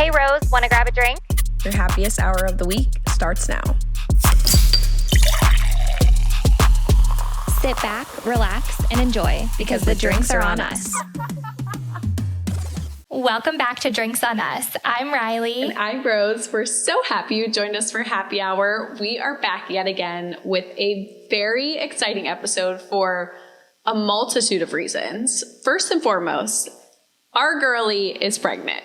Hey Rose, want to grab a drink? Your happiest hour of the week starts now. Sit back, relax, and enjoy because the drinks are on us. Welcome back to Drinks on Us. I'm Riley. And I'm Rose. We're so happy you joined us for happy hour. We are back yet again with a very exciting episode for a multitude of reasons. First and foremost, our girlie is pregnant.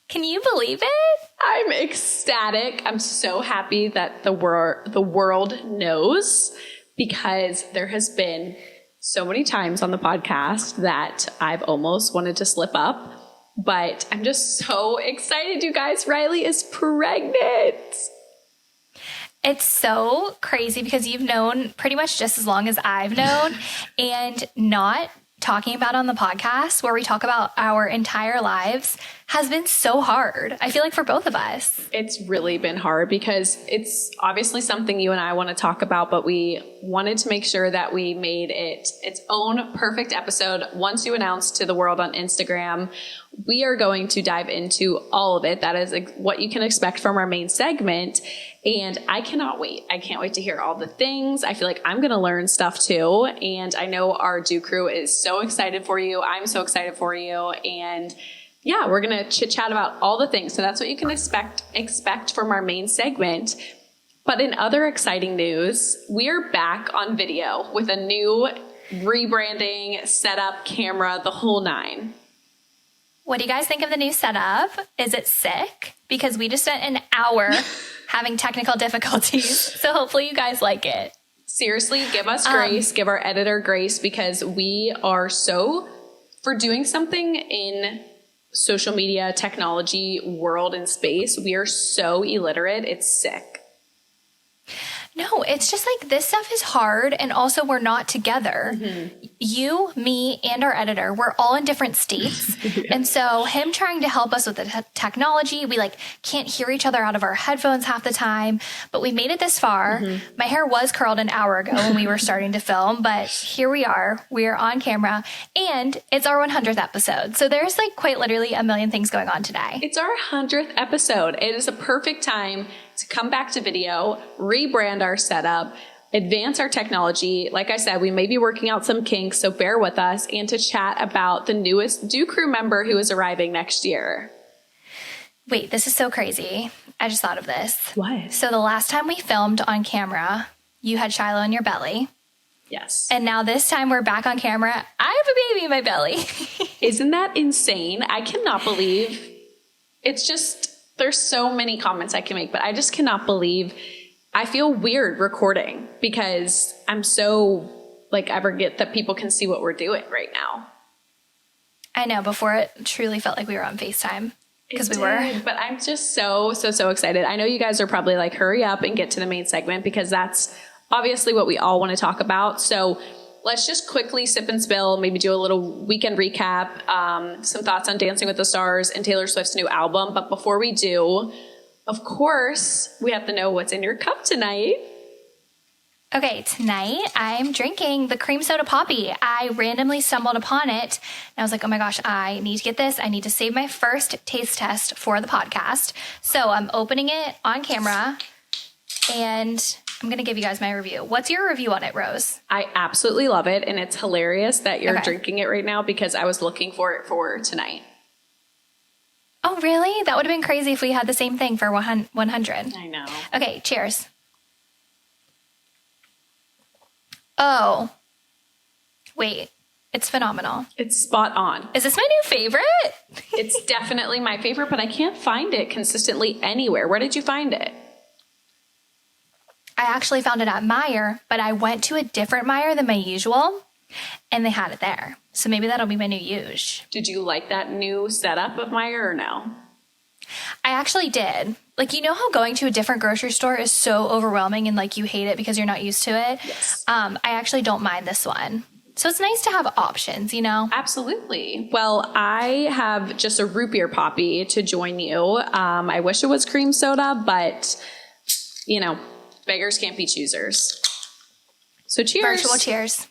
Can you believe it? I'm ecstatic. I'm so happy that the world knows, because there has been so many times on the podcast that I've almost wanted to slip up, but I'm just so excited, you guys. Riley is pregnant. It's so crazy because you've known pretty much just as long as I've known, and not talking about on the podcast where we talk about our entire lives has been so hard. I feel like for both of us. It's really been hard because it's obviously something you and I want to talk about, but we wanted to make sure that we made it its own perfect episode. Once you announce to the world on Instagram, we are going to dive into all of it. That is what you can expect from our main segment. And I cannot wait. I can't wait to hear all the things. I feel like I'm going to learn stuff too. And I know our DOU Crew is so excited for you. I'm so excited for you. And yeah, we're going to chit chat about all the things. So that's what you can expect from our main segment. But in other exciting news, we are back on video with a new rebranding, setup, camera, the whole nine. What do you guys think of the new setup? Is it sick? Because we just spent an hour having technical difficulties. So hopefully you guys like it. Seriously, give us grace, give our editor grace, because we are for doing something in social media, technology, world, and space, we are so illiterate. It's sick. No, it's just like this stuff is hard, and also we're not together. Mm-hmm. You, me, and our editor, we're all in different states. Yeah. And so him trying to help us with the technology, we can't hear each other out of our headphones half the time, but we made it this far. Mm-hmm. My hair was curled an hour ago when we were starting to film, but here we are. We are on camera, and it's our 100th episode. So there's quite literally a million things going on today. It's our 100th episode. It is a perfect time to come back to video, rebrand our setup, advance our technology. Like I said, we may be working out some kinks, so bear with us, and to chat about the newest DOU Crew member who is arriving next year. Wait, this is so crazy. I just thought of this. What? So the last time we filmed on camera, you had Shiloh in your belly. Yes. And now this time we're back on camera. I have a baby in my belly. Isn't that insane? I cannot believe. It's just, there's so many comments I can make, but I just cannot believe. I feel weird recording because I'm so I forget that people can see what we're doing right now. I know, before it truly felt like we were on FaceTime because we were. But I'm just so excited. I know you guys are probably hurry up and get to the main segment because that's obviously what we all want to talk about. So let's just quickly sip and spill, maybe do a little weekend recap, some thoughts on Dancing with the Stars and Taylor Swift's new album. But before we do, of course, we have to know what's in your cup tonight. Okay, tonight I'm drinking the cream soda poppy. I randomly stumbled upon it, and I was like, oh my gosh, I need to get this. I need to save my first taste test for the podcast. So I'm opening it on camera, and I'm going to give you guys my review. What's your review on it, Rose? I absolutely love it, and it's hilarious that you're drinking it right now because I was looking for it for tonight. Oh, really? That would have been crazy if we had the same thing for 100. I know. Okay, cheers. Oh, wait. It's phenomenal. It's spot on. Is this my new favorite? It's definitely my favorite, but I can't find it consistently anywhere. Where did you find it? I actually found it at Meijer, but I went to a different Meijer than my usual, and they had it there. So maybe that'll be my new use. Did you like that new setup of Meijer or no? I actually did. You know how going to a different grocery store is so overwhelming and you hate it because you're not used to it? Yes. I actually don't mind this one. So it's nice to have options, you know? Absolutely. Well, I have just a root beer poppy to join you. I wish it was cream soda, but, beggars can't be choosers. So cheers. Virtual cheers.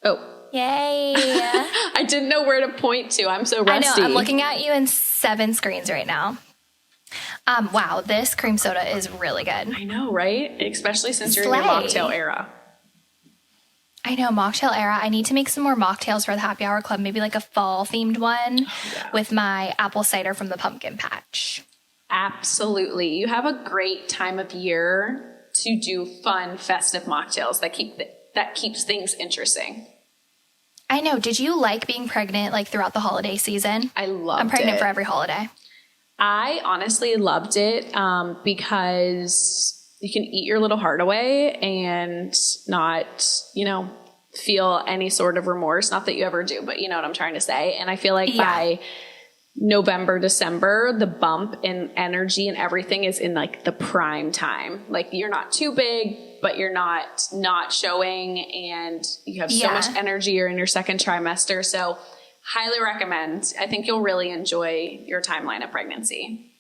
Oh, Yay. I didn't know where to point to. I'm so I rusty. know. I'm looking at you in 7 screens right now. Wow, this cream soda is really good. I know, right? Especially since you're in your mocktail era. I know, mocktail era. I need to make some more mocktails for the Happy Hour Club. Maybe like a fall-themed one with my apple cider from the pumpkin patch. Absolutely. You have a great time of year to do fun, festive mocktails that keeps things interesting. I know. Did you like being pregnant like throughout the holiday season? I loved it. I'm pregnant for every holiday. I honestly loved it because you can eat your little heart away and not, feel any sort of remorse. Not that you ever do, but you know what I'm trying to say. And I feel like by November, December, the bump in energy and everything is in like the prime time. Like you're not too big, but you're not showing, and you have so much energy. You're in your second trimester. So highly recommend. I think you'll really enjoy your timeline of pregnancy.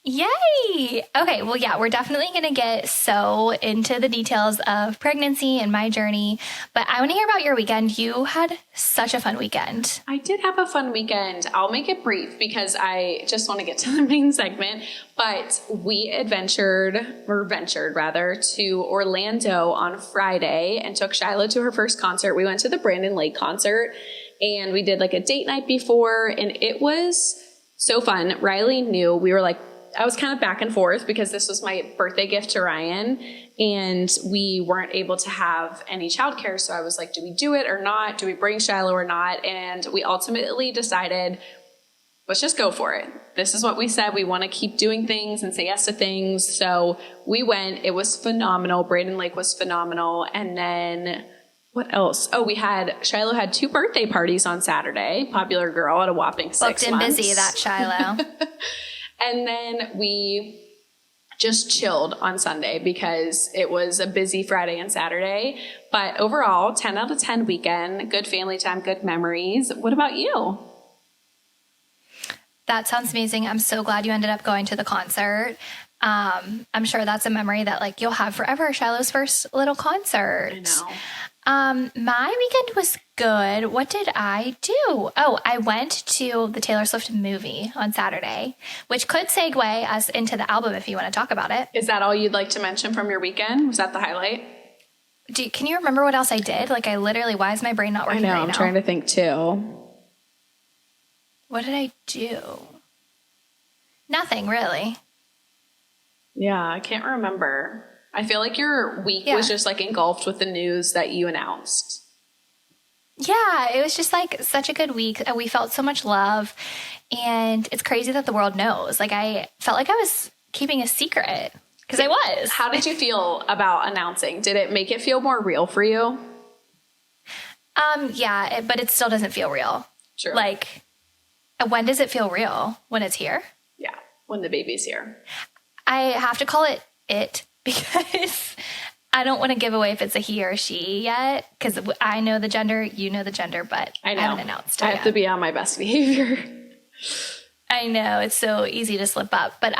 Yay! Okay, well, yeah, we're definitely going to get so into the details of pregnancy and my journey, but I want to hear about your weekend. You had such a fun weekend. I did have a fun weekend. I'll make it brief because I just want to get to the main segment, but we ventured to Orlando on Friday and took Shiloh to her first concert. We went to the Brandon Lake concert and we did like a date night before, and it was so fun. Riley knew we were like, I was kind of back and forth because this was my birthday gift to Ryan and we weren't able to have any childcare. So I was like, do we do it or not? Do we bring Shiloh or not? And we ultimately decided, let's just go for it. This is what we said. We want to keep doing things and say yes to things. So we went. It was phenomenal. Brandon Lake was phenomenal. And then what else? Oh, Shiloh had 2 birthday parties on Saturday. Popular girl at a whopping 6 months. Booked and busy, that Shiloh. And then we just chilled on Sunday because it was a busy Friday and Saturday. But overall, 10 out of 10 weekend, good family time, good memories. What about you? That sounds amazing. I'm so glad you ended up going to the concert. I'm sure that's a memory that like you'll have forever. Shiloh's first little concert. I know. My weekend was good. What did I do? Oh, I went to the Taylor Swift movie on Saturday, which could segue us into the album if you want to talk about it. Is that all you'd like to mention from your weekend? Was that the highlight? Can you remember what else I did? Like why is my brain not working right now? I'm trying to think too. What did I do? Nothing really. Yeah, I can't remember. I feel like your week was just like engulfed with the news that you announced. Yeah, it was just like such a good week. We felt so much love, and it's crazy that the world knows. Like I felt like I was keeping a secret because I was. How did you feel about announcing? Did it make it feel more real for you? Yeah, but it still doesn't feel real. True. Like, when does it feel real? When it's here? Yeah, when the baby's here. I have to call it because I don't want to give away if it's a he or she yet, because I know the gender, you know the gender, but I haven't announced it I have to be on my best behavior. I know, it's so easy to slip up. But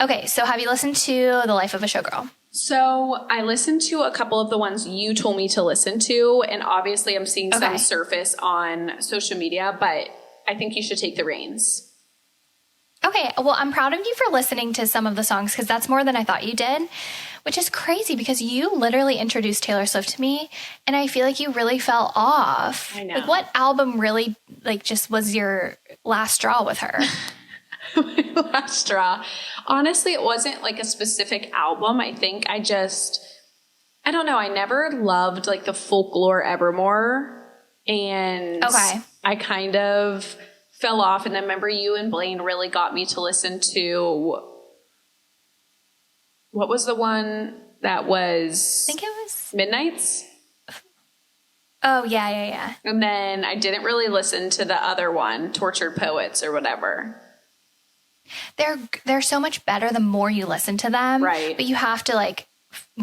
okay, so have you listened to The Life of a Showgirl? So I listened to a couple of the ones you told me to listen to, and obviously I'm seeing some surface on social media, but I think you should take the reins. Okay, well, I'm proud of you for listening to some of the songs because that's more than I thought you did, which is crazy because you literally introduced Taylor Swift to me, and I feel like you really fell off. I know. Like, what album really, like, just was your last straw with her? My last straw. Honestly, it wasn't like a specific album. I think I don't know. I never loved like the folklore Evermore, and I kind of fell off. And then remember you and Blaine really got me to listen to, what was the one that was? I think it was Midnights. Oh, yeah. And then I didn't really listen to the other one, Tortured Poets or whatever. They're so much better the more you listen to them. Right. But you have to like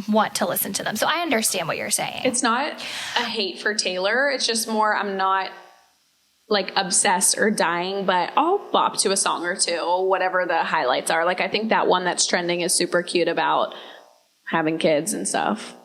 want to listen to them. So I understand what you're saying. It's not a hate for Taylor. It's just more I'm not like obsessed or dying, but I'll bop to a song or two, whatever the highlights are. Like I think that one that's trending is super cute about having kids and stuff.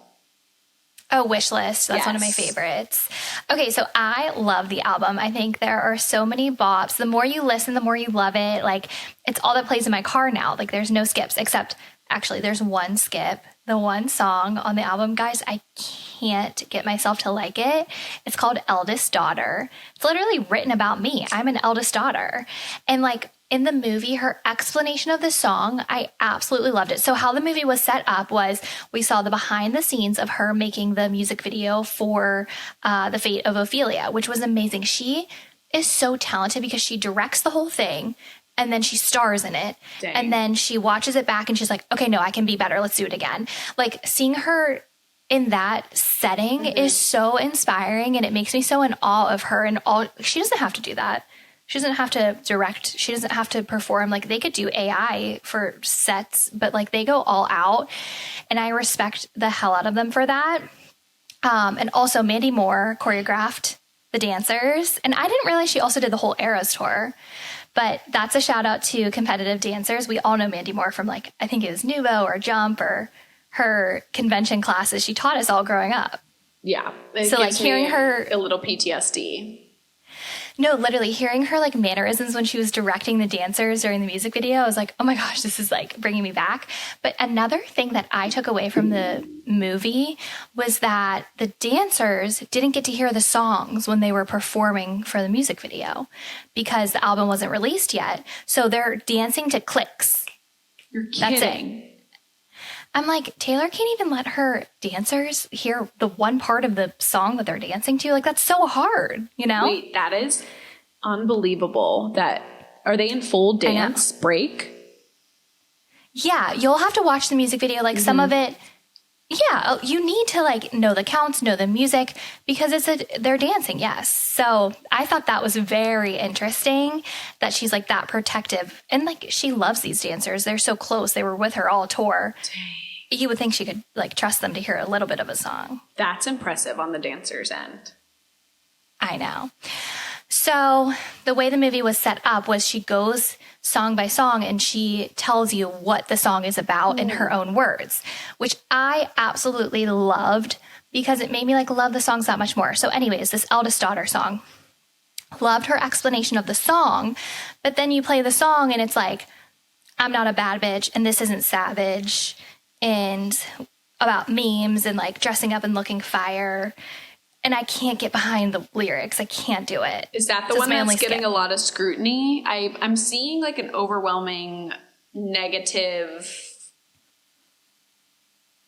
Oh, Wish List. That's one of my favorites. Okay, so I love the album. I think there are so many bops. The more you listen, the more you love it. Like, it's all that plays in my car now. Like, there's no skips, except actually there's one skip. The one song on the album, guys, I can't get myself to like it. It's called Eldest Daughter. It's literally written about me. I'm an eldest daughter. And like, in the movie, her explanation of the song, I absolutely loved it. So how the movie was set up was we saw the behind the scenes of her making the music video for The Fate of Ophelia, which was amazing. She is so talented because she directs the whole thing and then she stars in it. Dang. And then she watches it back and she's like, okay, no, I can be better. Let's do it again. Like, seeing her in that setting is so inspiring, and it makes me so in awe of her. And she doesn't have to do that. She doesn't have to direct. She doesn't have to perform. Like, they could do AI for sets, but like, they go all out. And I respect the hell out of them for that. And also Mandy Moore choreographed the dancers. And I didn't realize she also did the whole Eras tour. But that's a shout out to competitive dancers. We all know Mandy Moore from, like, I think it was Nuvo or Jump or her convention classes. She taught us all growing up. Yeah. So like, hearing her a little PTSD. No, literally hearing her like mannerisms when she was directing the dancers during the music video, I was like, oh my gosh, this is like bringing me back. But another thing that I took away from the movie was that the dancers didn't get to hear the songs when they were performing for the music video because the album wasn't released yet. So they're dancing to clicks. You're kidding. That's it. I'm like, Taylor can't even let her dancers hear the one part of the song that they're dancing to. Like, that's so hard, you know? Wait, that is unbelievable. Are they in full dance break? Yeah, you'll have to watch the music video. Like, some of it, yeah, you need to like know the counts, know the music, because they're dancing, yes. So I thought that was very interesting that she's like that protective. And like, she loves these dancers. They're so close. They were with her all tour. Dang. You would think she could like trust them to hear a little bit of a song. That's impressive on the dancer's end. I know. So the way the movie was set up was she goes song by song and she tells you what the song is about in her own words, which I absolutely loved because it made me like love the songs that much more. So anyways, this Eldest Daughter song, loved her explanation of the song, but then you play the song and it's like, I'm not a bad bitch and this isn't savage, and about memes and like dressing up and looking fire. And I can't get behind the lyrics. I can't do it. Is that the one that's getting a lot of scrutiny? I'm seeing like an overwhelming negative,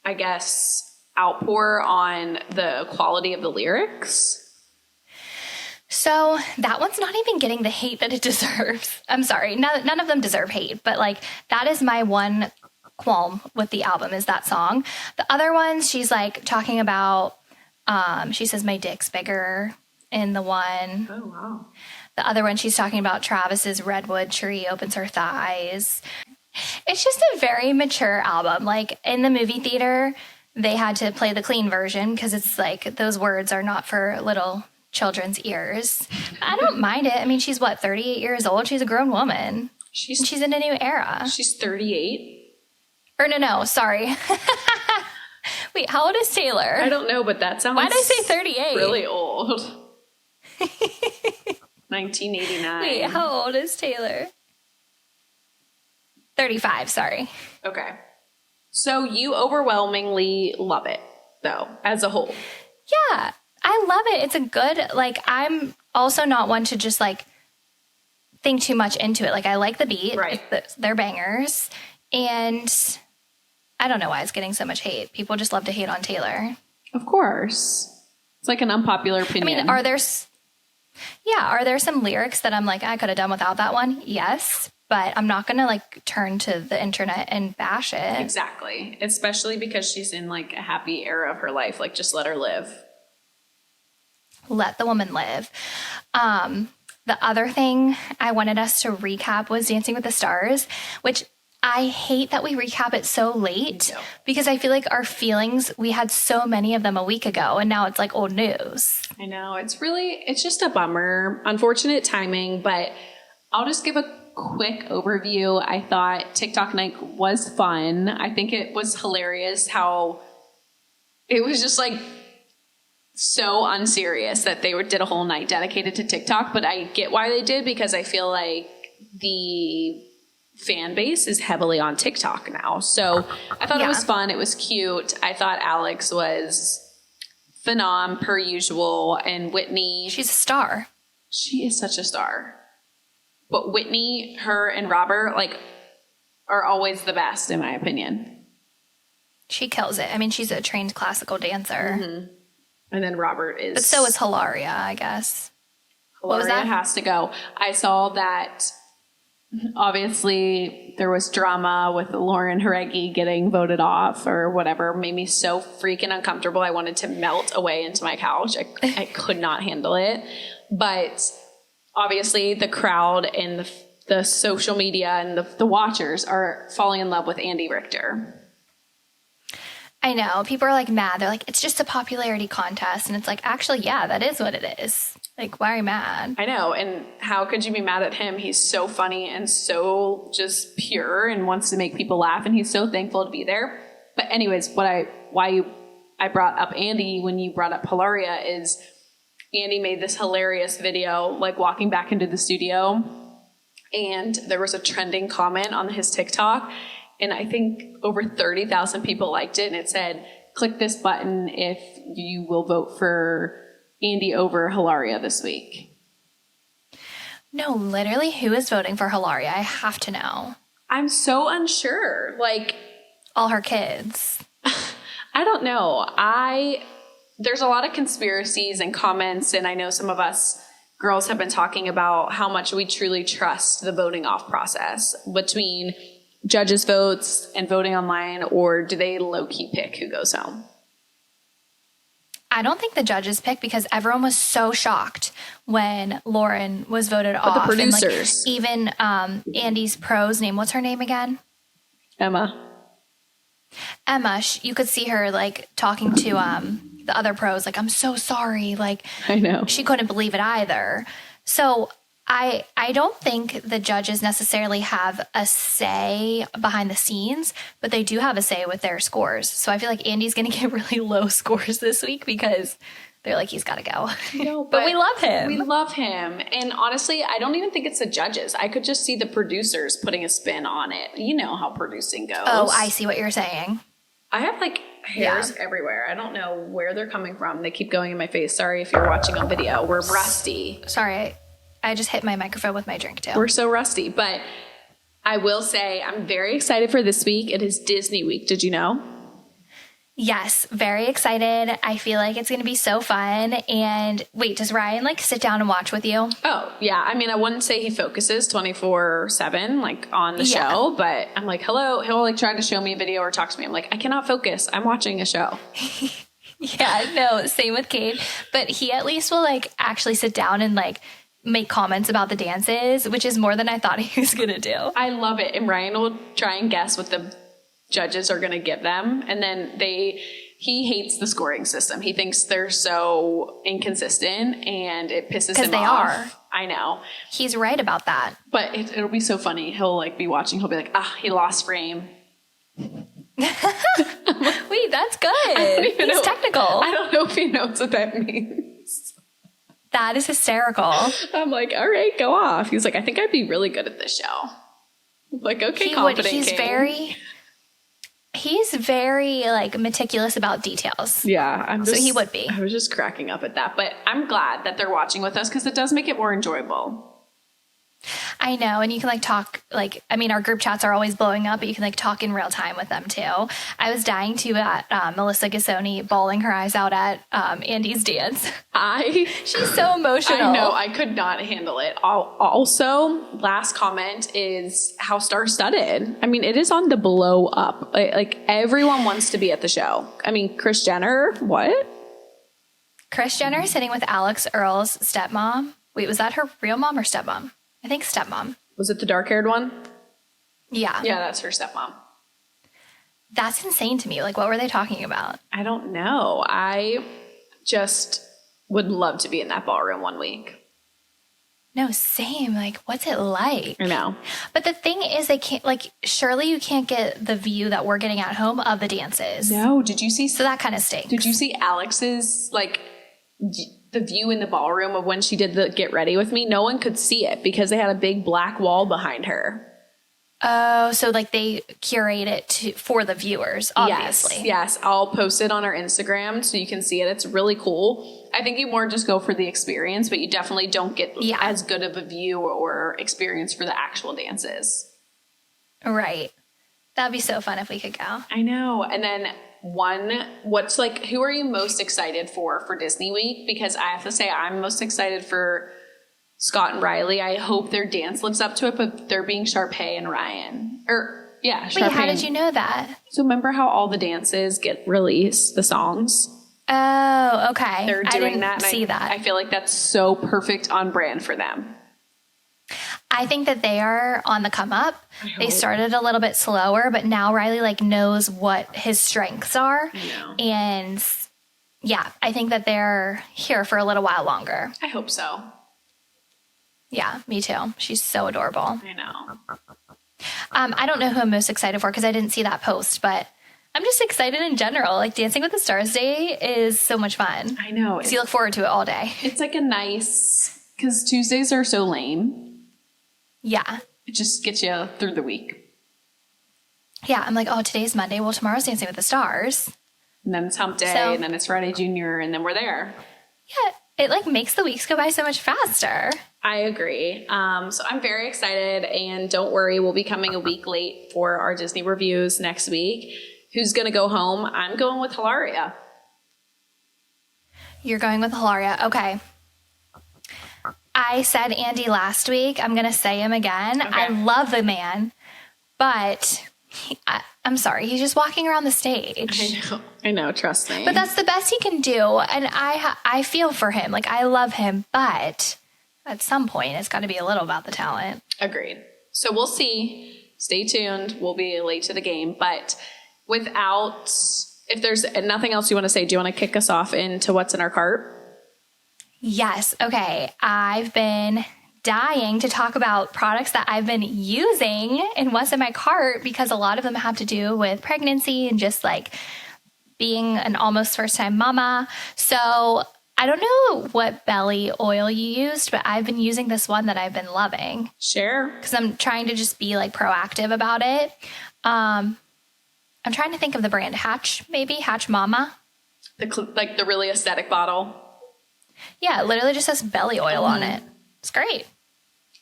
I guess, outpour on the quality of the lyrics. So that one's not even getting the hate that it deserves. I'm sorry. None of them deserve hate. But like, that is my one qualm with the album, is that song. The other ones, she's like talking about, she says my dick's bigger in the one. Oh, wow. The other one, she's talking about Travis's redwood tree opens her thighs. It's just a very mature album. Like, in the movie theater, they had to play the clean version because it's like those words are not for little children's ears. I don't mind it. I mean, she's 38 years old. She's a grown woman. She's in a new era. She's 38. Or no, sorry. Wait, how old is Taylor? I don't know, but that sounds... Why did I say 38? Really old. 1989. Wait, how old is Taylor? 35, sorry. Okay. So you overwhelmingly love it, though, as a whole. Yeah, I love it. It's a good, like, I'm also not one to just, like, think too much into it. Like, I like the beat. Right. They're bangers. And I don't know why it's getting so much hate. People just love to hate on Taylor. Of course. It's like an unpopular opinion. I mean, are there some lyrics that I'm like, I could have done without that one? Yes. But I'm not going to like turn to the internet and bash it. Exactly. Especially because she's in like a happy era of her life. Like, just let her live. Let the woman live. The other thing I wanted us to recap was Dancing with the Stars, which I hate that we recap it so late because I feel like our feelings, we had so many of them a week ago and now it's like old news. I know. It's just a bummer. Unfortunate timing, but I'll just give a quick overview. I thought TikTok night was fun. I think it was hilarious how it was just like so unserious that they did a whole night dedicated to TikTok, but I get why they did, because I feel like the fan base is heavily on TikTok now. So I thought it was fun. It was cute. I thought Alex was phenom per usual, and Whitney. She's a star. She is such a star. But Whitney, her, and Robert, like, are always the best, in my opinion. She kills it. I mean, she's a trained classical dancer. Mm-hmm. And then Robert is... But so is Hilaria, I guess. Hilaria what was that? Has to go. I saw that, obviously, there was drama with Lauren Jareggi getting voted off or whatever. Made me so freaking uncomfortable. I wanted to melt away into my couch. I could not handle it. But obviously, the crowd and the social media and the watchers are falling in love with Andy Richter. I know. People are like mad. They're like, it's just a popularity contest. And it's like, actually, yeah, that is what it is. Like, why are you mad? I know. And how could you be mad at him? He's so funny and so just pure and wants to make people laugh. And he's so thankful to be there. But anyways, I brought up Andy when you brought up Hilaria is Andy made this hilarious video, like walking back into the studio. And there was a trending comment on his TikTok. And I think over 30,000 people liked it. And it said, click this button if you will vote for Andy over Hilaria this week. No, literally, who is voting for Hilaria? I have to know. I'm so unsure. Like, all her kids. I don't know. There's a lot of conspiracies and comments. And I know some of us girls have been talking about how much we truly trust the voting off process between judges' votes and voting online, or do they low-key pick who goes home? I don't think the judges pick, because everyone was so shocked when Lauren was voted off. But the producers. And like, even Andy's pro's name, what's her name again? Emma, you could see her like talking to the other pros, like, I'm so sorry. Like, I know. She couldn't believe it either. So I don't think the judges necessarily have a say behind the scenes, but they do have a say with their scores. So I feel like Andy's going to get really low scores this week because they're like, he's got to go. No, but we love him. We love him. And honestly, I don't even think it's the judges. I could just see the producers putting a spin on it. You know how producing goes. Oh, I see what you're saying. I have like hairs everywhere. I don't know where they're coming from. They keep going in my face. Sorry if you're watching on video. We're rusty. Sorry. I just hit my microphone with my drink too. We're so rusty. But I will say I'm very excited for this week. It is Disney week. Did you know? Yes, very excited. I feel like it's going to be so fun. And wait, does Ryan like sit down and watch with you? Oh, yeah. I mean, I wouldn't say he focuses 24/7 like on the show, but I'm like, hello. He'll like try to show me a video or talk to me. I'm like, I cannot focus. I'm watching a show. Yeah, no, same with Cade. But he at least will like actually sit down and like make comments about the dances, which is more than I thought he was going to do. I love it. And Ryan will try and guess what the judges are going to give them. And then he hates the scoring system. He thinks they're so inconsistent and it pisses him off. Because they are. I know. He's right about that. But it'll be so funny. He'll like be watching. He'll be like, he lost frame. Wait, that's good. He's technical. I don't know if he knows what that means. That is hysterical. I'm like, all right, go off. He's like, I think I'd be really good at this show. I'm like, okay, confident king. He's very like meticulous about details. Yeah. So he would be. I was just cracking up at that. But I'm glad that they're watching with us because it does make it more enjoyable. I know. And you can like talk, like, I mean, our group chats are always blowing up, but you can like talk in real time with them too. I was dying to at Melissa Gassoni bawling her eyes out at Andy's dance. She's so emotional. I know. I could not handle it. Also, last comment is how star-studded. I mean, it is on the blow up. Like everyone wants to be at the show. I mean, Kris Jenner, what? Kris Jenner is sitting with Alex Earl's stepmom. Wait, was that her real mom or stepmom? I think stepmom. Was it the dark-haired one? Yeah. Yeah, that's her stepmom. That's insane to me. Like, what were they talking about? I don't know. I just would love to be in that ballroom one week. No, same. Like, what's it like? I know. But the thing is, they can't, like, surely you can't get the view that we're getting at home of the dances. No. Did you see? So that kind of stinks. Did you see Alex's, like, the view in the ballroom of when she did the get ready with me, no one could see it because they had a big black wall behind her. Oh, so like they curate it for the viewers, obviously. Yes. I'll post it on our Instagram so you can see it. It's really cool. I think you more just go for the experience, but you definitely don't get as good of a view or experience for the actual dances. Right. That'd be so fun if we could go. I know. And then who are you most excited for Disney Week? Because I have to say I'm most excited for Scott and Riley. I hope their dance lives up to it, but they're being Sharpay and Ryan. Sharpay. Wait, how did you know that? So remember how all the dances get released, the songs? Oh, okay. They're doing I didn't that. See that. I feel like that's so perfect on brand for them. I think that they are on the come up. They started a little bit slower, but now Riley like knows what his strengths are. I know. And yeah, I think that they're here for a little while longer. I hope so. Yeah, me too. She's so adorable. I know. I don't know who I'm most excited for because I didn't see that post, but I'm just excited in general. Like Dancing with the Stars Day is so much fun. I know. So you look forward to it all day. It's like because Tuesdays are so lame. Yeah. It just gets you through the week. Yeah, I'm like, oh, today's Monday. Well, tomorrow's Dancing with the Stars. And then it's Hump Day, and then it's Friday Junior, and then we're there. Yeah, it like makes the weeks go by so much faster. I agree. So I'm very excited, and don't worry, we'll be coming a week late for our Disney reviews next week. Who's going to go home? I'm going with Hilaria. You're going with Hilaria. Okay. I said Andy last week. I'm going to say him again. Okay. I love the man, but I'm sorry. He's just walking around the stage. I know. Trust me. But that's the best he can do. And I feel for him. Like, I love him, but at some point it's got to be a little about the talent. Agreed. So we'll see. Stay tuned. We'll be late to the game, but if there's nothing else you want to say, do you want to kick us off into what's in our cart? Yes. Okay. I've been dying to talk about products that I've been using and what's in my cart because a lot of them have to do with pregnancy and just like being an almost first time mama. So I don't know what belly oil you used, but I've been using this one that I've been loving. Share. Because I'm trying to just be like proactive about it. I'm trying to think of the brand. Hatch Mama. The really aesthetic bottle. Yeah, it literally just has belly oil on it. It's great.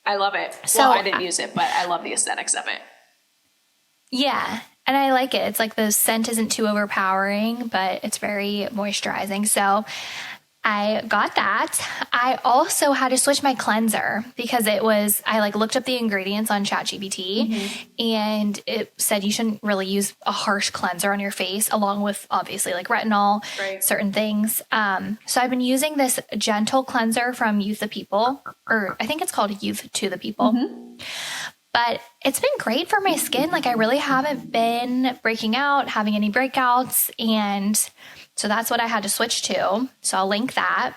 I love it. So I didn't use it, but I love the aesthetics of it. Yeah, and I like it. It's like the scent isn't too overpowering, but it's very moisturizing. So I got that. I also had to switch my cleanser because I like looked up the ingredients on ChatGPT and it said you shouldn't really use a harsh cleanser on your face along with obviously like retinol, certain things. So I've been using this gentle cleanser from Youth the People, or I think it's called Youth to the People. But it's been great for my skin. Like I really haven't been breaking out, having any breakouts, and so that's what I had to switch to. So I'll link that.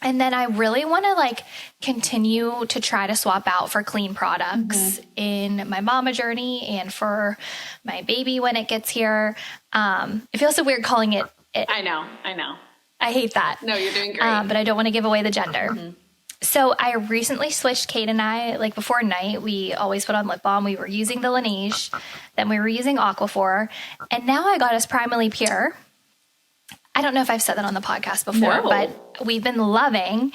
And then I really want to like continue to try to swap out for clean products in my mama journey and for my baby when it gets here. It feels so weird calling it. I know. I hate that. No, you're doing great. But I don't want to give away the gender. So I recently switched. Kate and I, like before night, we always put on lip balm. We were using the Laneige. Then we were using Aquaphor. And now I got us Primally Pure. I don't know if I've said that on the podcast before, but we've been loving.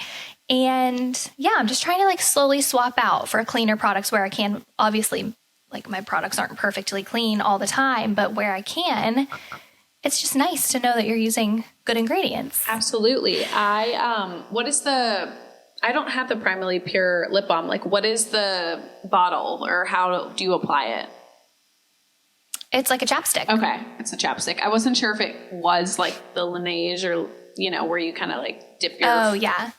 And yeah, I'm just trying to like slowly swap out for cleaner products where I can. Obviously, like my products aren't perfectly clean all the time, but where I can, it's just nice to know that you're using good ingredients. Absolutely. I don't have the Primally Pure lip balm. Like, what is the bottle or how do you apply it? It's like a chapstick. Okay. It's a chapstick. I wasn't sure if it was like the Laneige or, where you kind of like dip your... Oh, yeah.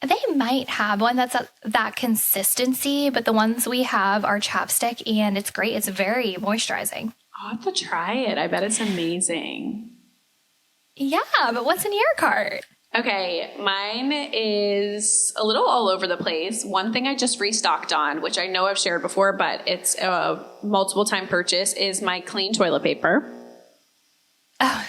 They might have one that's that consistency, but the ones we have are chapstick and it's great. It's very moisturizing. I'll have to try it. I bet it's amazing. Yeah, but what's in your cart? Okay, mine is a little all over the place. One thing I just restocked on, which I know I've shared before, but it's a multiple time purchase, is my clean toilet paper. Oh,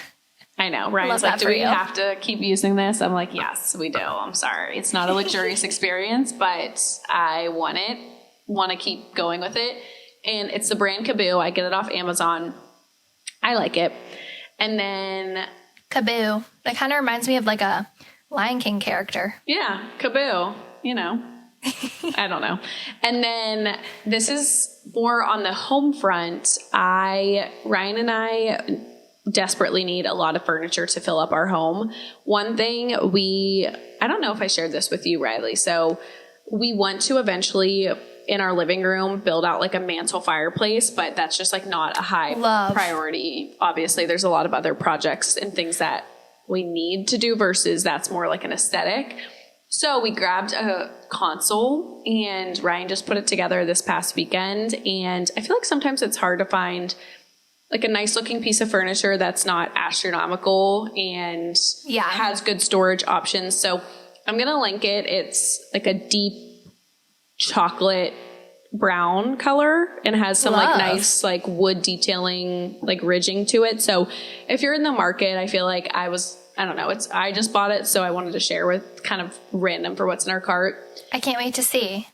I I know. Ryan's like, do we have to keep using this? I'm like, yes, we do. I'm sorry. It's not a luxurious experience, but I want to keep going with it. And it's the brand Kaboo. I get it off Amazon. I like it. And then Kaboo. That kind of reminds me of like a Lion King character. Yeah, Kaboo, you know. I don't know. And then this is more on the home front. Ryan and I desperately need a lot of furniture to fill up our home. One thing I don't know if I shared this with you, Riley. So we want to eventually in our living room build out like a mantle fireplace, but that's just like not a high priority. Obviously, there's a lot of other projects and things that we need to do versus that's more like an aesthetic. So we grabbed a console and Ryan just put it together this past weekend. And I feel like sometimes it's hard to find like a nice looking piece of furniture that's not astronomical and has good storage options. So I'm going to link it. It's like a deep chocolate brown color and has some like nice like wood detailing, like ridging to it. So if you're in the market, I feel like I don't know. I just bought it, so I wanted to share with kind of random for what's in our cart. I can't wait to see.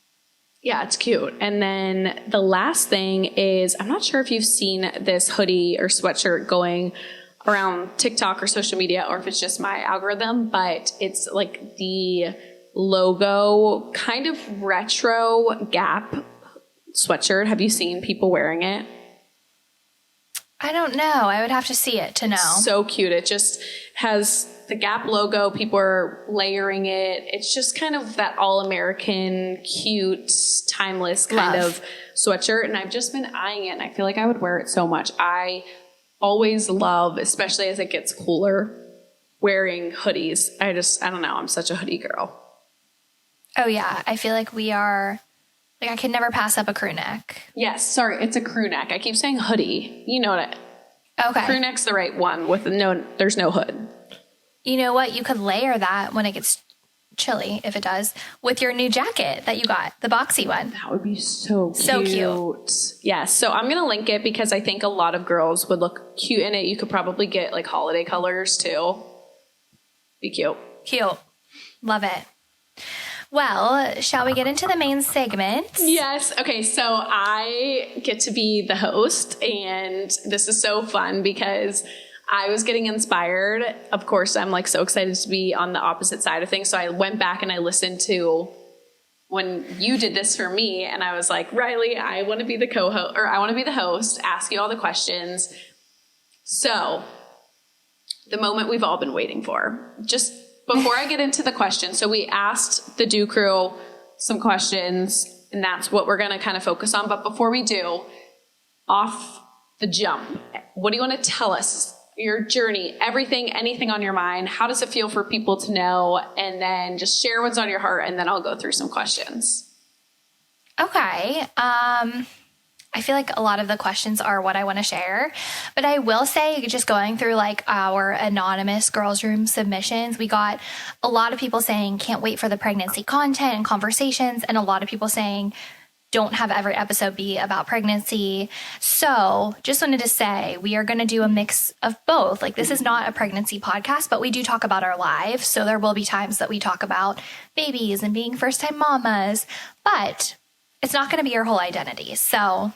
Yeah, it's cute. And then the last thing is, I'm not sure if you've seen this hoodie or sweatshirt going around TikTok or social media, or if it's just my algorithm, but it's like the logo kind of retro Gap sweatshirt. Have you seen people wearing it? I don't know. I would have to see it to know. So cute. It just has the Gap logo. People are layering it. It's just kind of that all-American, cute, timeless kind of sweatshirt. And I've just been eyeing it. And I feel like I would wear it so much. I always love, especially as it gets cooler, wearing hoodies. I don't know. I'm such a hoodie girl. Oh, yeah. I feel like we are... Like, I could never pass up a crew neck. Yes. Sorry. It's a crew neck. I keep saying hoodie. You know what Okay. Crew neck's the right one with there's no hood. You know what? You could layer that when it gets chilly, if it does, with your new jacket that you got, the boxy one. That would be so cute. Yes. So I'm going to link it because I think a lot of girls would look cute in it. You could probably get like holiday colors too. Be cute. Cute. Love it. Well, shall we get into the main segment? Yes. Okay. So I get to be the host, and this is so fun because I was getting inspired. Of course, I'm like so excited to be on the opposite side of things. So I went back and I listened to when you did this for me, and I was like, Riley, I want to be the co-host, or I want to be the host, ask you all the questions. So the moment we've all been waiting for. Just before I get into the questions, so we asked the DOU Crew some questions, and that's what we're going to kind of focus on. But before we do, off the jump, what do you want to tell us? Your journey, everything, anything on your mind. How does it feel for people to know? And then just share what's on your heart, and then I'll go through some questions. Okay. I feel like a lot of the questions are what I want to share, but I will say just going through like our anonymous girls room submissions, we got a lot of people saying, can't wait for the pregnancy content and conversations. And a lot of people saying, don't have every episode be about pregnancy. So just wanted to say we are going to do a mix of both. Like this is not a pregnancy podcast, but we do talk about our lives. So there will be times that we talk about babies and being first time mamas, but it's not going to be your whole identity. So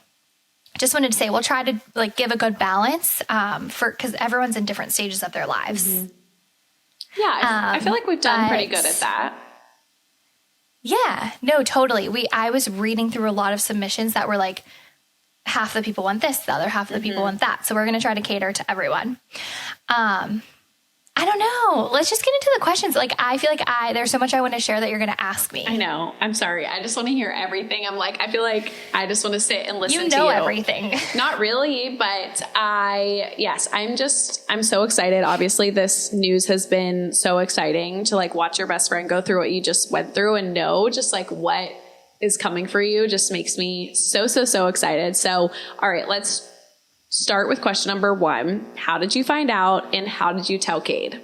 just wanted to say we'll try to like give a good balance because everyone's in different stages of their lives. Mm-hmm. Yeah, I feel like we've done pretty good at that. Yeah, no, totally. I was reading through a lot of submissions that were like half the people want this, the other half of the people want that. So we're going to try to cater to everyone. I don't know. Let's just get into the questions. Like, I feel like there's so much I want to share that you're going to ask me. I know. I'm sorry. I just want to hear everything. I'm like, I feel like I just want to sit and listen to you. You know everything. Not really, but I'm so excited. Obviously, this news has been so exciting to like watch your best friend go through what you just went through and know just like what is coming for you just makes me so excited. So, all right, let's start with question number 1. How did you find out and how did you tell Cade?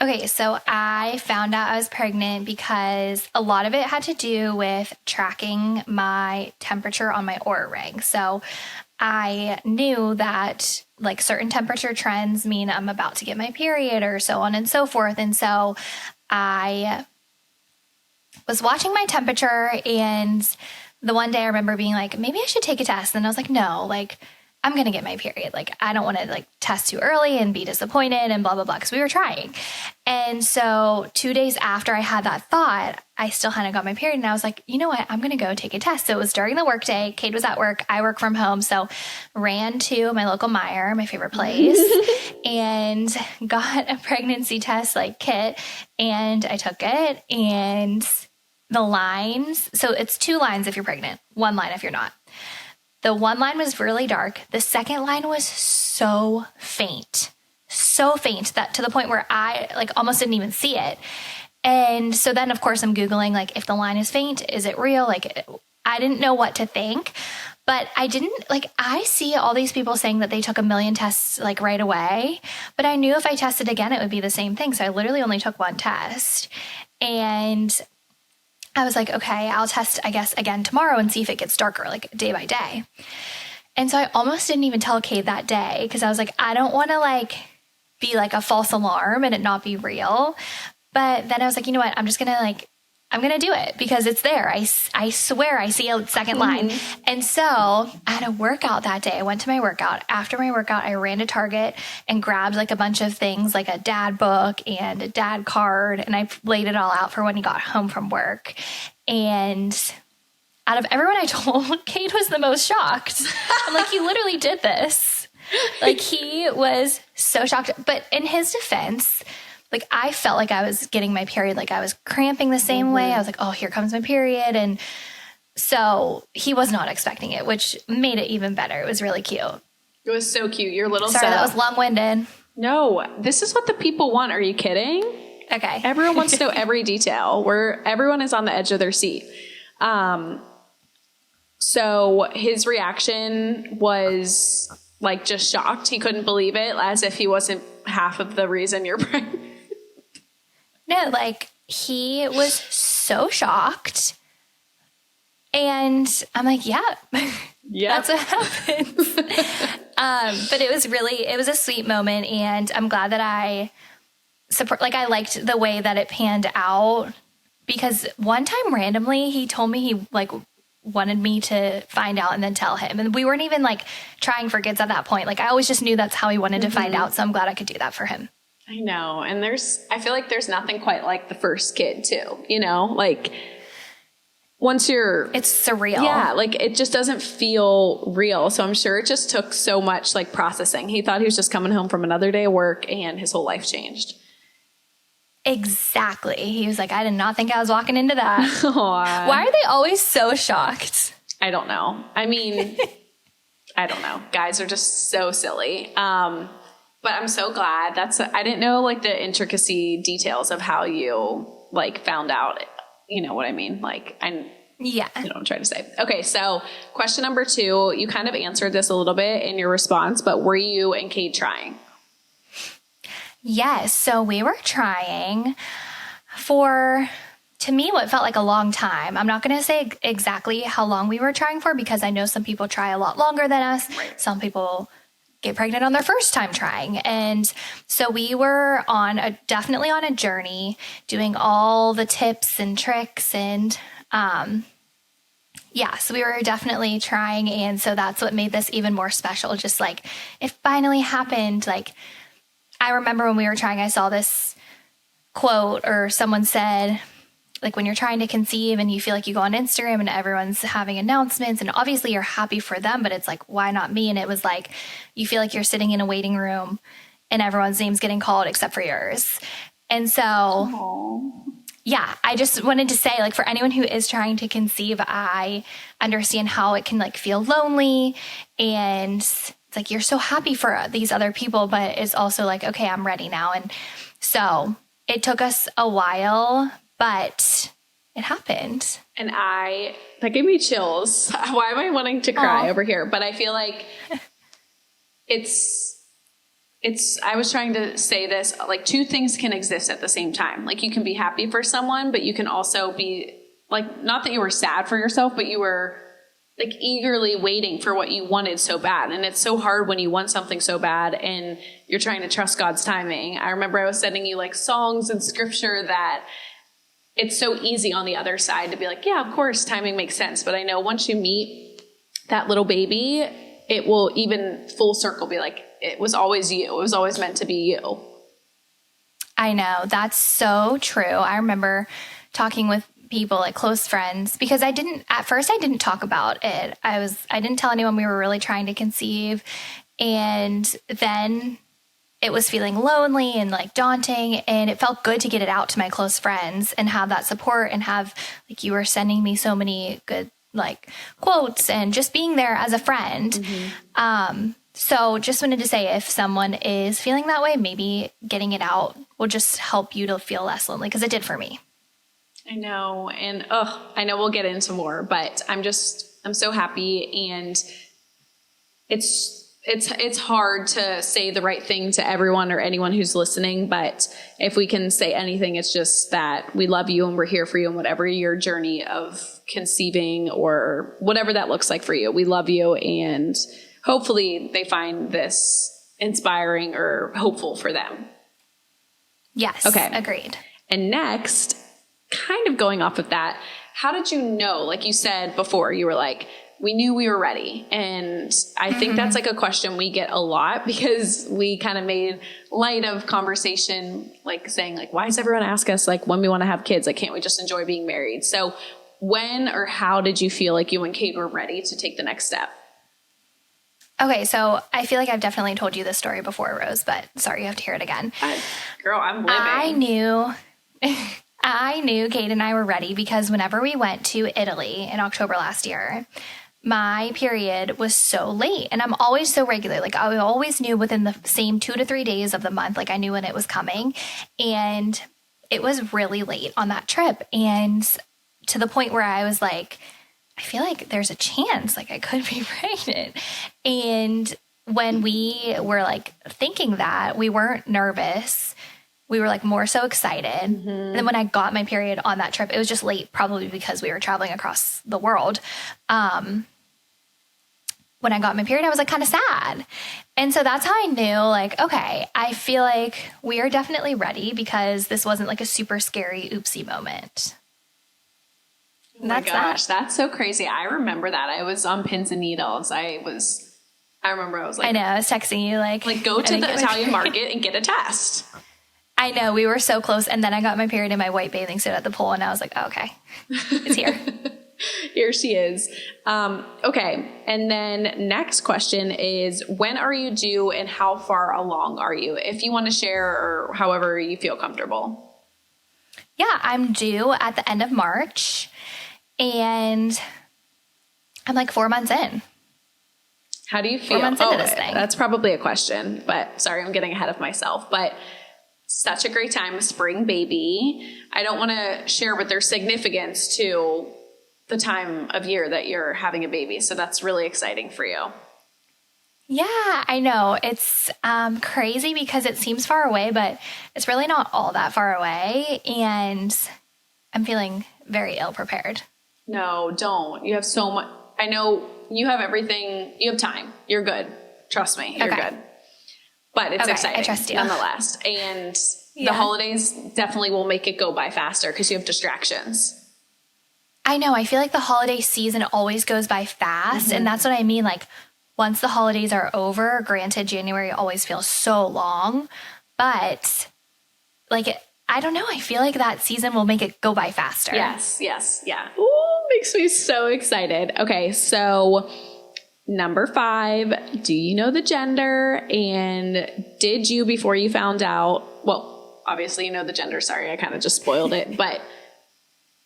Okay, so I found out I was pregnant because a lot of it had to do with tracking my temperature on my Oura ring. So I knew that like certain temperature trends mean I'm about to get my period or so on and so forth. And so I was watching my temperature, and the one day I remember being like, maybe I should take a test. And I was like, no, like I'm going to get my period. Like I don't want to like test too early and be disappointed and blah, blah, blah. Cause we were trying. And so 2 days after I had that thought, I still hadn't got my period. And I was like, you know what? I'm going to go take a test. So it was during the workday. Kate was at work. I work from home. So ran to my local Meijer, my favorite place, and got a pregnancy test like kit. And I took it, and the lines. So it's 2 lines if you're pregnant, 1 line if you're not. The 1 line was really dark. The second line was so faint that to the point where I like almost didn't even see it. And so then of course I'm Googling, like, if the line is faint, is it real? Like I didn't know what to think, but I see all these people saying that they took 1 million tests like right away, but I knew if I tested again, it would be the same thing. So I literally only took 1 test, and I was like, okay, I'll test, I guess, again tomorrow and see if it gets darker, like day by day. And so I almost didn't even tell Kate that day, because I was like, I don't want to like be like a false alarm and it not be real. But then I was like, you know what? I'm going to do it because it's there. I swear I see a second line. And so I had a workout that day. I went to my workout. After my workout, I ran to Target and grabbed like a bunch of things, like a dad book and a dad card. And I laid it all out for when he got home from work. And out of everyone I told, Kate was the most shocked. I'm like, you literally did this. Like, he was so shocked. But in his defense, like, I felt like I was getting my period. Like, I was cramping the same way. I was like, oh, here comes my period. And so he was not expecting it, which made it even better. It was really cute. It was so cute. Your little Sorry, that was long-winded. No, this is what the people want. Are you kidding? Okay. Everyone wants to know every detail. Everyone is on the edge of their seat. So his reaction was like just shocked. He couldn't believe it, as if he wasn't half of the reason you're pregnant. No, like, he was so shocked. And I'm like, yeah, that's what happens. But it was a sweet moment. And I'm glad that I liked the way that it panned out, because one time randomly he told me he like wanted me to find out and then tell him. And we weren't even like trying for kids at that point. Like, I always just knew that's how he wanted to find out. So I'm glad I could do that for him. I know. And I feel like there's nothing quite like the first kid too, you know, like once it's surreal. Yeah. Like, it just doesn't feel real. So I'm sure it just took so much like processing. He thought he was just coming home from another day of work, and his whole life changed. Exactly. He was like, I did not think I was walking into that. Aww. Why are they always so shocked? I don't know. I mean, I don't know. Guys are just so silly. But I'm so glad. I didn't know like the intricacy details of how you like found out. You know what I mean? Like, yeah. You know what I'm trying to say. Okay. So question number 2, you kind of answered this a little bit in your response, but were you and Kate trying? Yes. So we were trying for, to me, what felt like a long time. I'm not going to say exactly how long we were trying for, because I know some people try a lot longer than us. Right. Some people get pregnant on their first time trying. And so we were definitely on a journey, doing all the tips and tricks. And so we were definitely trying. And so that's what made this even more special. Just like, it finally happened. Like, I remember when we were trying, I saw this quote, or someone said, like, when you're trying to conceive and you feel like you go on Instagram and everyone's having announcements, and obviously you're happy for them, but it's like, why not me? And it was like, you feel like you're sitting in a waiting room and everyone's name's getting called except for yours. And so, yeah, I just wanted to say, like, for anyone who is trying to conceive, I understand how it can like feel lonely, and it's like, you're so happy for these other people, but it's also like, okay, I'm ready now. And so it took us a while, but it happened. And that gave me chills. Why am I wanting to cry over here? But I feel like I was trying to say this, like, 2 things can exist at the same time. Like, you can be happy for someone, but you can also be like, not that you were sad for yourself, but you were like eagerly waiting for what you wanted so bad. And it's so hard when you want something so bad and you're trying to trust God's timing. I remember I was sending you like songs and scripture that it's so easy on the other side to be like, yeah, of course, timing makes sense. But I know once you meet that little baby, it will even full circle be like, it was always you. It was always meant to be you. I know. That's so true. I remember talking with people, like close friends, because at first I didn't talk about it. I didn't tell anyone we were really trying to conceive. And then it was feeling lonely and like daunting, and it felt good to get it out to my close friends and have that support and have, like, you were sending me so many good like quotes and just being there as a friend. Mm-hmm. So just wanted to say, if someone is feeling that way, maybe getting it out will just help you to feel less lonely, because it did for me. I know. And I know we'll get into more, but I'm so happy. And it's hard to say the right thing to everyone or anyone who's listening, but if we can say anything, it's just that we love you and we're here for you in whatever your journey of conceiving or whatever that looks like for you. We love you, and hopefully they find this inspiring or hopeful for them. Yes. Okay. Agreed. And next, kind of going off of that, how did you know, like you said before, you were like, we knew we were ready. And I think that's like a question we get a lot, because we kind of made light of conversation, like saying like, why does everyone ask us like when we want to have kids? Like, can't we just enjoy being married? So when or how did you feel like you and Kate were ready to take the next step? Okay, so I feel like I've definitely told you this story before, Rose, but sorry, you have to hear it again. Girl, I'm living. I knew Kate and I were ready because whenever we went to Italy in October last year, my period was so late, and I'm always so regular. Like, I always knew within the same 2 to 3 days of the month, like I knew when it was coming, and it was really late on that trip. And to the point where I was like, I feel like there's a chance like I could be pregnant. And when we were like thinking that, we weren't nervous. We were like more so excited. Mm-hmm. And then when I got my period on that trip, it was just late, probably because we were traveling across the world. When I got my period, I was like kind of sad. And so that's how I knew, like, okay, I feel like we are definitely ready, because this wasn't like a super scary oopsie moment. Oh my gosh, that's so crazy. I remember that. I was on pins and needles. I remember I was like, I know, I was texting you like go to the Italian market and get a test. I know, we were so close. And then I got my period in my white bathing suit at the pool, and I was like, oh, okay, it's here. Here she is. Okay. And then next question is, when are you due and how far along are you? If you want to share, or however you feel comfortable. Yeah, I'm due at the end of March, and I'm like 4 months in. How do you feel? 4 months into this thing. That's probably a question, but sorry, I'm getting ahead of myself. But such a great time, spring baby. I don't want to share, but there's significance to the time of year that you're having a baby. So that's really exciting for you. Yeah, I know. It's crazy because it seems far away, but it's really not all that far away. And I'm feeling very ill prepared. No, don't. You have so much. I know you have everything. You have time. You're good. Trust me. You're good. But it's exciting. I trust you. Nonetheless. And the holidays definitely will make it go by faster because you have distractions. I know. I feel like the holiday season always goes by fast. Mm-hmm. And that's what I mean. Like, once the holidays are over, granted, January always feels so long, but like, I don't know. I feel like that season will make it go by faster. Yes. Yeah. Ooh, makes me so excited. Okay. So number 5, do you know the gender? And did you, before you found out, well, obviously you know the gender. Sorry, I kind of just spoiled it, but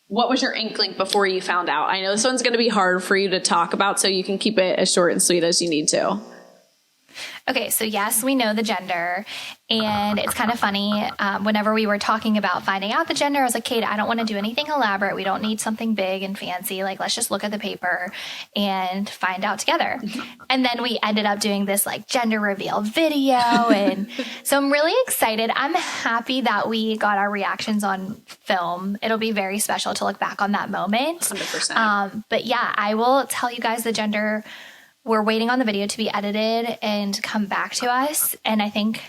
what was your inkling before you found out? I know this one's going to be hard for you to talk about, so you can keep it as short and sweet as you need to. Okay, so yes, we know the gender, and it's kind of funny. Whenever we were talking about finding out the gender, I was like, Kate, I don't want to do anything elaborate. We don't need something big and fancy. Like, let's just look at the paper and find out together. And then we ended up doing this like gender reveal video. And so I'm really excited. I'm happy that we got our reactions on film. It'll be very special to look back on that moment. 100%. But yeah, I will tell you guys the gender. We're waiting on the video to be edited and come back to us. And I think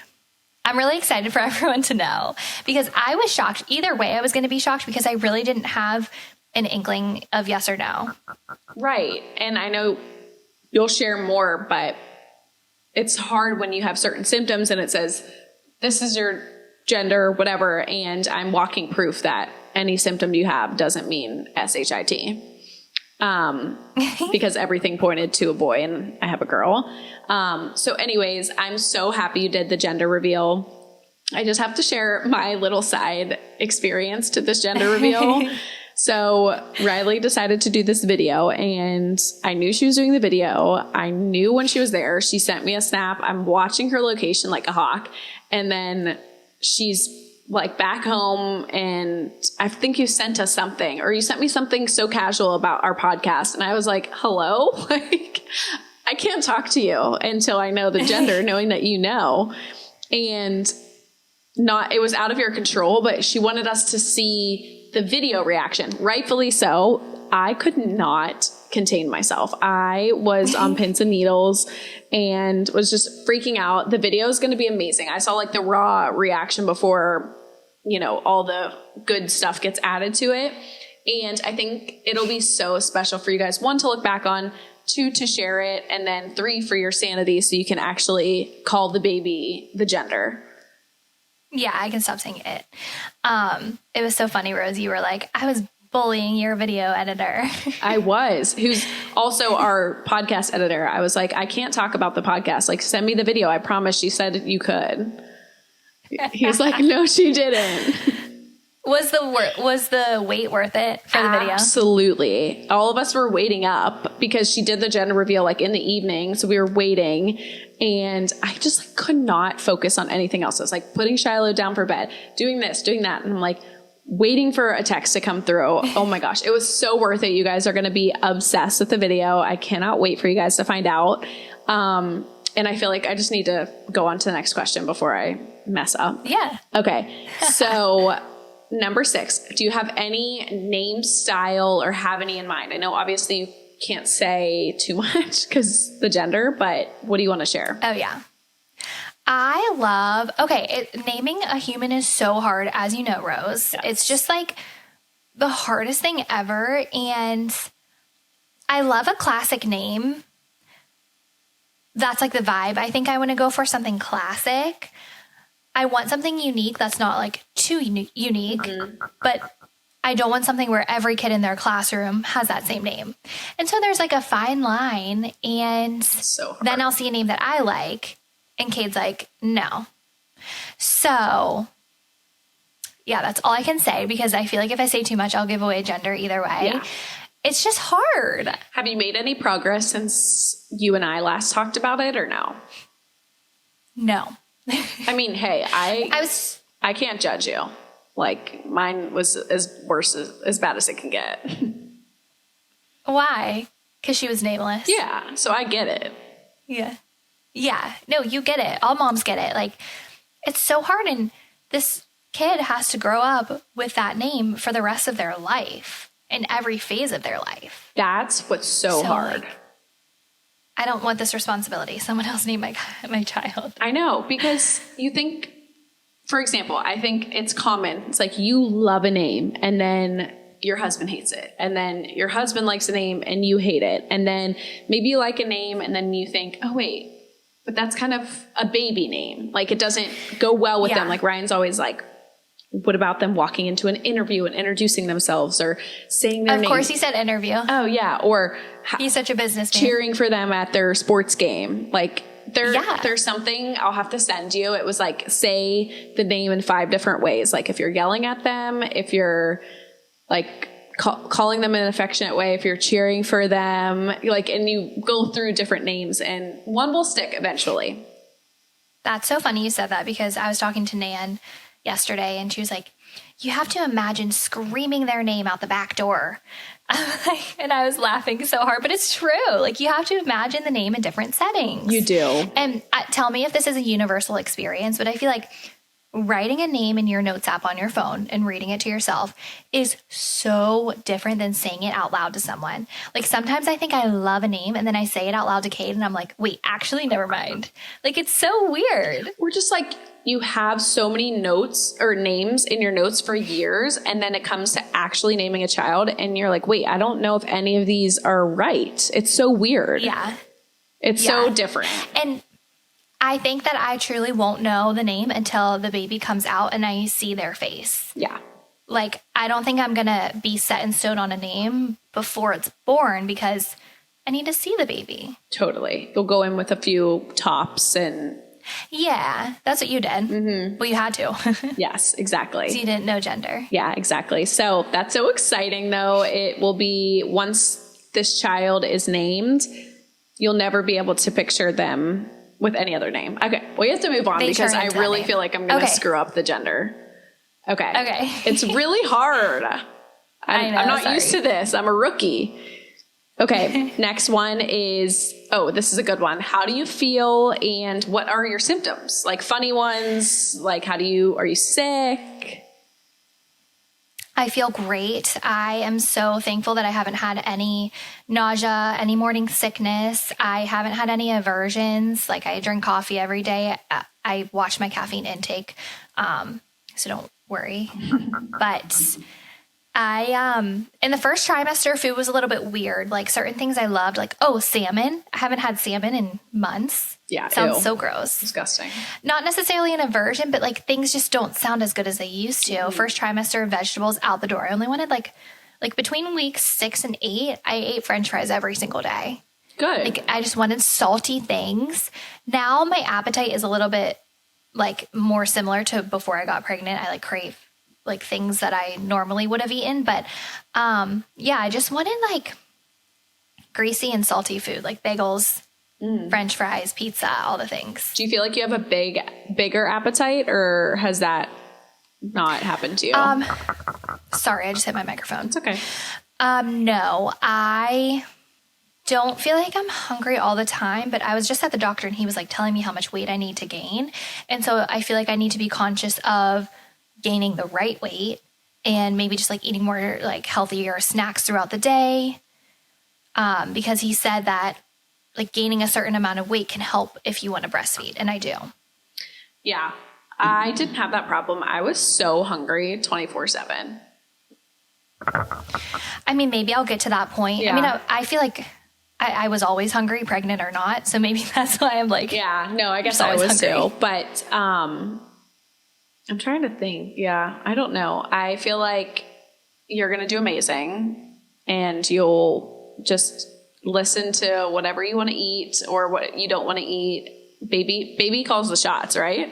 I'm really excited for everyone to know, because I was shocked. Either way, I was going to be shocked because I really didn't have an inkling of yes or no. Right. And I know you'll share more, but it's hard when you have certain symptoms and it says, this is your gender, whatever. And I'm walking proof that any symptom you have doesn't mean SHIT. Because everything pointed to a boy and I have a girl. So anyways, I'm so happy you did the gender reveal. I just have to share my little side experience to this gender reveal. So Riley decided to do this video and I knew she was doing the video. I knew when she was there. She sent me a snap. I'm watching her location like a hawk. And then she's like back home, and I think you sent us something, or you sent me something so casual about our podcast. And I was like, hello? Like, I can't talk to you until I know the gender, knowing that you know. And it was out of your control, but she wanted us to see the video reaction. Rightfully so. I could not contain myself. I was on pins and needles and was just freaking out. The video is going to be amazing. I saw like the raw reaction before, all the good stuff gets added to it. And I think it'll be so special for you guys. 1, to look back on, 2, to share it, and then 3, for your sanity, so you can actually call the baby the gender. Yeah, I can stop saying it. It was so funny, Rose. You were like, I was bullying your video editor. I was, who's also our podcast editor. I was like, I can't talk about the podcast. Like, send me the video. I promise. She said you could. He was like, no, she didn't. Was the wait worth it for the video? Absolutely. All of us were waiting up because she did the gender reveal like in the evening. So we were waiting, and I just could not focus on anything else. I was like putting Shiloh down for bed, doing this, doing that. And I'm like waiting for a text to come through. Oh my gosh. It was so worth it. You guys are going to be obsessed with the video. I cannot wait for you guys to find out. And I feel like I just need to go on to the next question before I mess up. Yeah. Okay. So number 6, do you have any name, style, or have any in mind? I know obviously you can't say too much because the gender, but what do you want to share? Oh, yeah. I love, naming a human is so hard, as you know, Rose. Yes. It's just like the hardest thing ever. And I love a classic name. That's like the vibe. I think I want to go for something classic. I want something unique that's not like too unique, but I don't want something where every kid in their classroom has that same name. And so there's like a fine line, and then I'll see a name that I like, and Cade's like, no. So yeah, that's all I can say, because I feel like if I say too much, I'll give away gender either way. Yeah. It's just hard. Have you made any progress since you and I last talked about it, or no? No. I mean, hey, I can't judge you. Like, mine was as bad as it can get. Why? Because she was nameless. Yeah, so I get it. Yeah. Yeah. No, you get it. All moms get it. Like, it's so hard, and this kid has to grow up with that name for the rest of their life, in every phase of their life. That's what's so hard. Like, I don't want this responsibility. Someone else name my child. I know, because you think, for example, I think it's common. It's like you love a name and then your husband hates it. And then your husband likes a name and you hate it. And then maybe you like a name and then you think, oh, wait, but that's kind of a baby name. Like, it doesn't go well with them. Like, Ryan's always like, what about them walking into an interview and introducing themselves or saying their name? Of course he said interview. Oh, yeah. Or he's such a business name. Cheering for them at their sports game. Like, there's something I'll have to send you. It was like, say the name in 5 different ways. Like, if you're yelling at them, if you're like calling them in an affectionate way, if you're cheering for them, like, and you go through different names and one will stick eventually. That's so funny you said that, because I was talking to Nan yesterday and she was like, you have to imagine screaming their name out the back door. And I was laughing so hard, but it's true. Like, you have to imagine the name in different settings. You do. And tell me if this is a universal experience, but I feel like writing a name in your notes app on your phone and reading it to yourself is so different than saying it out loud to someone. Like, sometimes I think I love a name and then I say it out loud to Kate and I'm like, wait, actually, never mind. Like, it's so weird. We're just like, you have so many notes or names in your notes for years, and then it comes to actually naming a child and you're like, wait, I don't know if any of these are right. It's so weird. Yeah. It's so different. And I think that I truly won't know the name until the baby comes out and I see their face. Yeah. Like, I don't think I'm going to be set in stone on a name before it's born because I need to see the baby. Totally. You'll go in with a few tops and... Yeah, that's what you did. Mm-hmm. Well, you had to. Yes, exactly. So you didn't know gender. Yeah, exactly. So that's so exciting, though. It will be, once this child is named, you'll never be able to picture them with any other name. Okay, we have to move on because I really feel like I'm going to screw up the gender. Okay. It's really hard. I'm not used to this. I'm a rookie. Okay, next one is, this is a good one. How do you feel and what are your symptoms? Like funny ones, like are you sick? I feel great. I am so thankful that I haven't had any nausea, any morning sickness. I haven't had any aversions. Like, I drink coffee every day. I watch my caffeine intake, so don't worry. But in the first trimester, food was a little bit weird. Like, certain things I loved, like, salmon. I haven't had salmon in months. Yeah. Sounds so gross. Disgusting. Not necessarily an aversion, but like, things just don't sound as good as they used to. Mm-hmm. First trimester, vegetables out the door. I only wanted like between weeks 6 and 8, I ate French fries every single day. Good. Like, I just wanted salty things. Now my appetite is a little bit like more similar to before I got pregnant. I like crave like things that I normally would have eaten. But I just wanted like greasy and salty food, like bagels, French fries, pizza, all the things. Do you feel like you have a bigger appetite, or has that not happened to you? Sorry, I just hit my microphone. It's okay. No, I don't feel like I'm hungry all the time, but I was just at the doctor and he was like telling me how much weight I need to gain. And so I feel like I need to be conscious of gaining the right weight and maybe just like eating more like healthier snacks throughout the day. Because he said that like gaining a certain amount of weight can help if you want to breastfeed. And I do. Yeah. I didn't have that problem. I was so hungry 24/7. I mean, maybe I'll get to that point. Yeah. I mean, I feel like I was always hungry, pregnant or not. So maybe that's why I'm like, yeah, no, I guess I was hungry too. But, I'm trying to think. Yeah. I don't know. I feel like you're going to do amazing and you'll just listen to whatever you want to eat or what you don't want to eat. Baby calls the shots, right?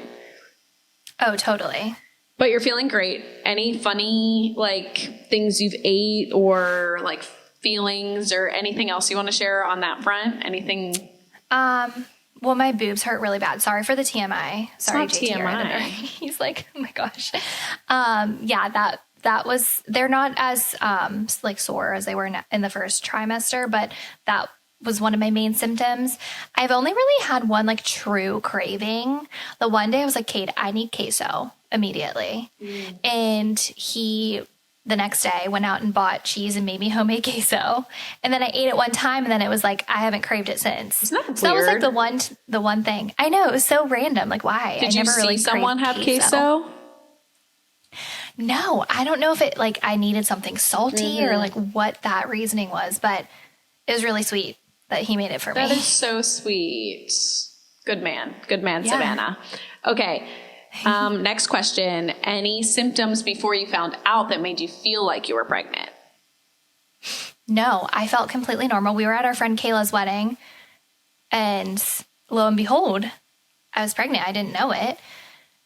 Oh, totally. But you're feeling great. Any funny, like, things you've ate or, like, feelings or anything else you want to share on that front? Anything? Well, my boobs hurt really bad. Sorry for the TMI. Sorry, JT, TMI. He's like, oh my gosh. That was, they're not as, like sore as they were in the first trimester, but that was one of my main symptoms. I've only really had one like true craving. The one day I was like, Kate, I need queso immediately. And the next day went out and bought cheese and made me homemade queso. And then I ate it one time and then it was like, I haven't craved it since. Isn't that weird? So that was like the one thing. I know, it was so random. Like, why? Did you see someone have queso? No, I don't know if it like I needed something salty or like what that reasoning was, but it was really sweet that he made it for me. That is so sweet. Good man, yeah. Savannah. Okay. Next question. Any symptoms before you found out that made you feel like you were pregnant? No, I felt completely normal. We were at our friend Kayla's wedding and lo and behold, I was pregnant. I didn't know it.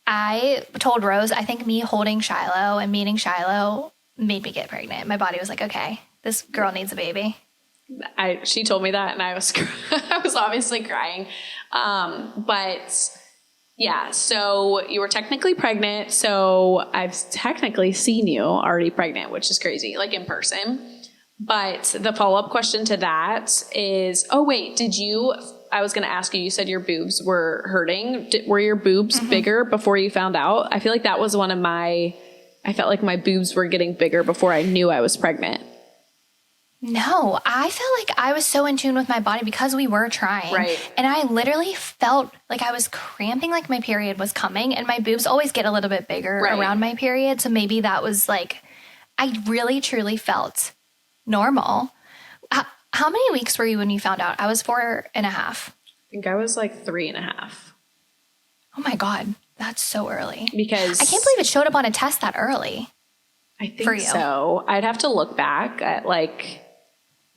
I told Rose, I think me holding Shiloh and meeting Shiloh made me get pregnant. My body was like, okay, this girl needs a baby. She told me that and I was, I was obviously crying. But yeah, so you were technically pregnant. So I've technically seen you already pregnant, which is crazy, like in person. But the follow-up question to that is, oh wait, I was going to ask you, you said your boobs were hurting. Were your boobs bigger before you found out? I feel like that was I felt like my boobs were getting bigger before I knew I was pregnant. No, I felt like I was so in tune with my body because we were trying. Right. And I literally felt like I was cramping, like my period was coming, and my boobs always get a little bit bigger around my period. So maybe that was like, I really truly felt normal. How many weeks were you when you found out? I was 4.5. I think I was like 3.5. Oh my God. That's so early. Because I can't believe it showed up on a test that early. I think so. I'd have to look back at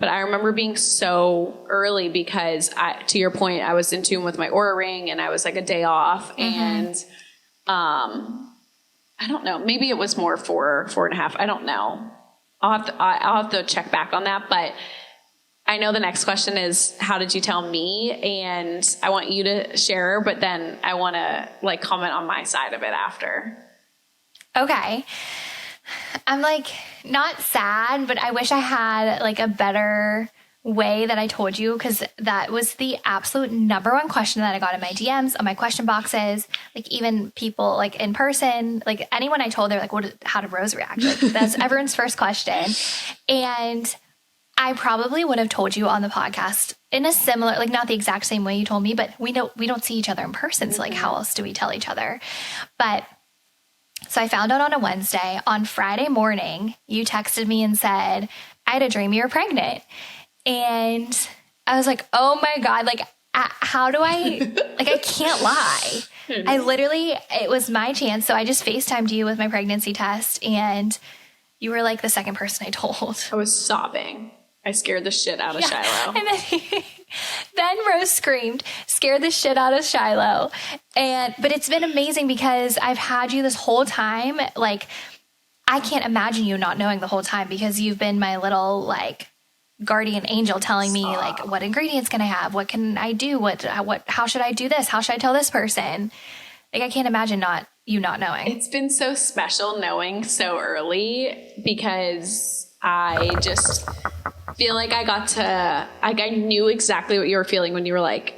but I remember being so early because to your point, I was in tune with my Oura ring and I was like a day off. And, I don't know, maybe it was more 4.5. I don't know. I'll have to check back on that, but I know the next question is, how did you tell me? And I want you to share, but then I want to comment on my side of it after. Okay. I'm not sad, but I wish I had a better way that I told you, because that was the absolute number one question that I got in my DMs, on my question boxes, even people in person, anyone I told, they're like, how did Rose react? That's everyone's first question. And I probably would have told you on the podcast in a similar, not the exact same way you told me, but we don't see each other in person. So how else do we tell each other? But so I found out on a Wednesday. On Friday morning, you texted me and said, I had a dream you were pregnant. And I was like, oh my God, how do I, I can't lie. I literally, it was my chance. So I just FaceTimed you with my pregnancy test, and you were the second person I told. I was sobbing. I scared the shit out of Shiloh. And then Rose screamed, scared the shit out of Shiloh. But it's been amazing because I've had you this whole time. I can't imagine you not knowing the whole time, because you've been my little guardian angel telling me what ingredients can I have? What can I do? How should I do this? How should I tell this person? I can't imagine you not knowing. It's been so special knowing so early, because I just feel like I knew exactly what you were feeling when you were like,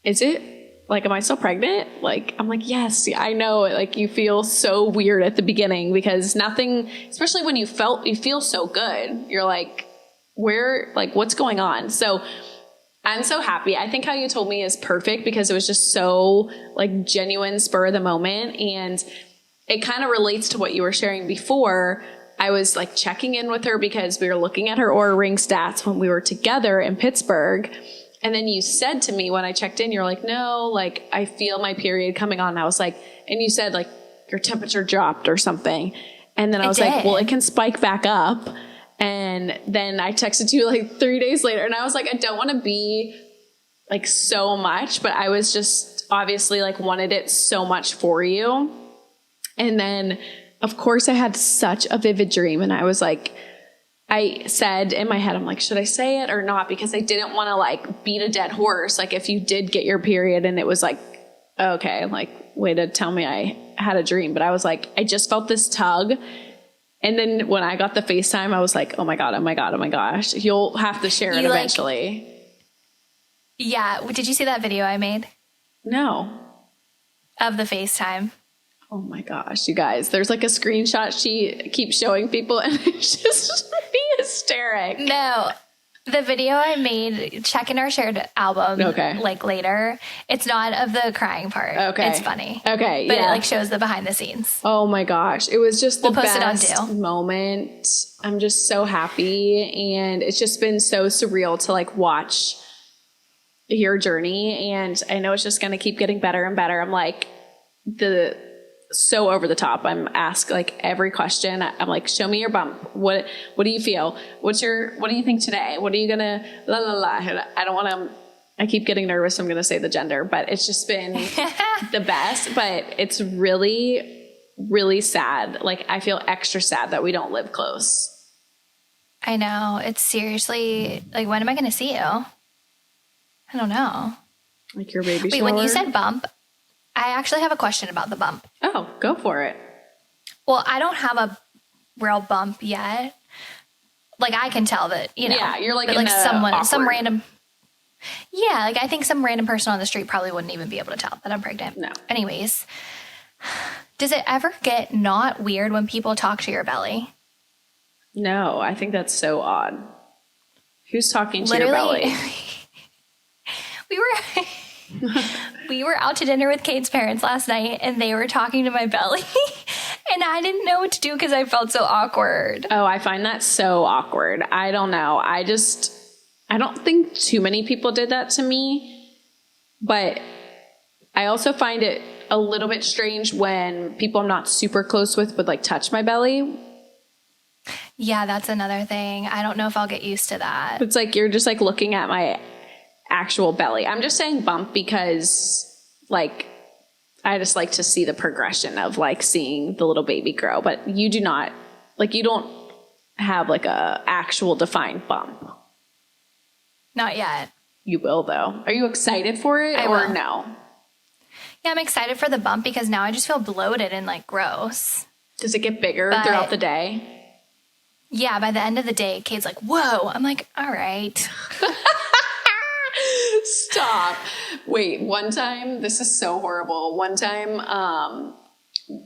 is it am I still pregnant? I'm like, yes, I know. You feel so weird at the beginning, because nothing, especially when you feel so good. You're what's going on? So I'm so happy. I think how you told me is perfect, because it was just so genuine, spur of the moment. And it kind of relates to what you were sharing before. I was checking in with her because we were looking at her Oura ring stats when we were together in Pittsburgh. And then you said to me when I checked in, you're like, no, I feel my period coming on. And I was and you said your temperature dropped or something. And then I was like, well, it can spike back up. And then I texted you 3 days later, and I was like, I don't want to be so much, but I was just obviously wanted it so much for you. And then of course I had such a vivid dream, and I was I said in my head, I'm should I say it or not? Because I didn't want to beat a dead horse. If you did get your period and it was okay, way to tell me I had a dream. But I was I just felt this tug. And then when I got the FaceTime, I was oh my God, oh my God, oh my gosh. You'll have to share it eventually. Yeah. Did you see that video I made? No. Of the FaceTime? Oh my gosh, you guys. There's a screenshot she keeps showing people, and it's just me hysteric. No. The video I made, check in our shared album, later. It's not of the crying part. Okay. It's funny. Okay, but it shows the behind the scenes. Oh my gosh. It was just the best moment. I'm just so happy. And it's just been so surreal to watch your journey. And I know it's just going to keep getting better and better. I'm so over the top. I'm asked every question. I'm show me your bump. What do you feel? What do you think today? What are you gonna la la la? I don't want to, I keep getting nervous. I'm going to say the gender, but it's just been the best. But it's really really sad. Like, I feel extra sad that we don't live close. I know. It's seriously, like, when am I going to see you? I don't know. Like your baby Wait, shower? when you said bump, I actually have a question about the bump. Oh, go for it. Well, I don't have a real bump yet. Like, I can tell that, you know. Yeah, you're like, but in like some awkward. random. Yeah, like I think some random person on the street probably wouldn't even be able to tell that I'm pregnant. No. Anyways, does it ever get not weird when people talk to your belly? No, I think that's so odd. Who's talking to your belly? We were out to dinner with Kate's parents last night, and they were talking to my belly, and I didn't know what to do because I felt so awkward. Oh, I find that so awkward. I don't know. I don't think too many people did that to me, but I also find it a little bit strange when people I'm not super close with would like touch my belly. Yeah, that's another thing. I don't know if I'll get used to that. It's like you're just like looking at my actual belly. I'm just saying bump because like I just like to see the progression of like seeing the little baby grow, but you do not, like, you don't have like a actual defined bump. Not yet. You will though. Are you excited for it I or will. no? Yeah, I'm excited for the bump because now I just feel bloated and like gross. Does it get bigger But- throughout the day? Yeah, by the end of the day, Kate's like, whoa. I'm like, all right. Stop. Wait, one time, this is so horrible. One time,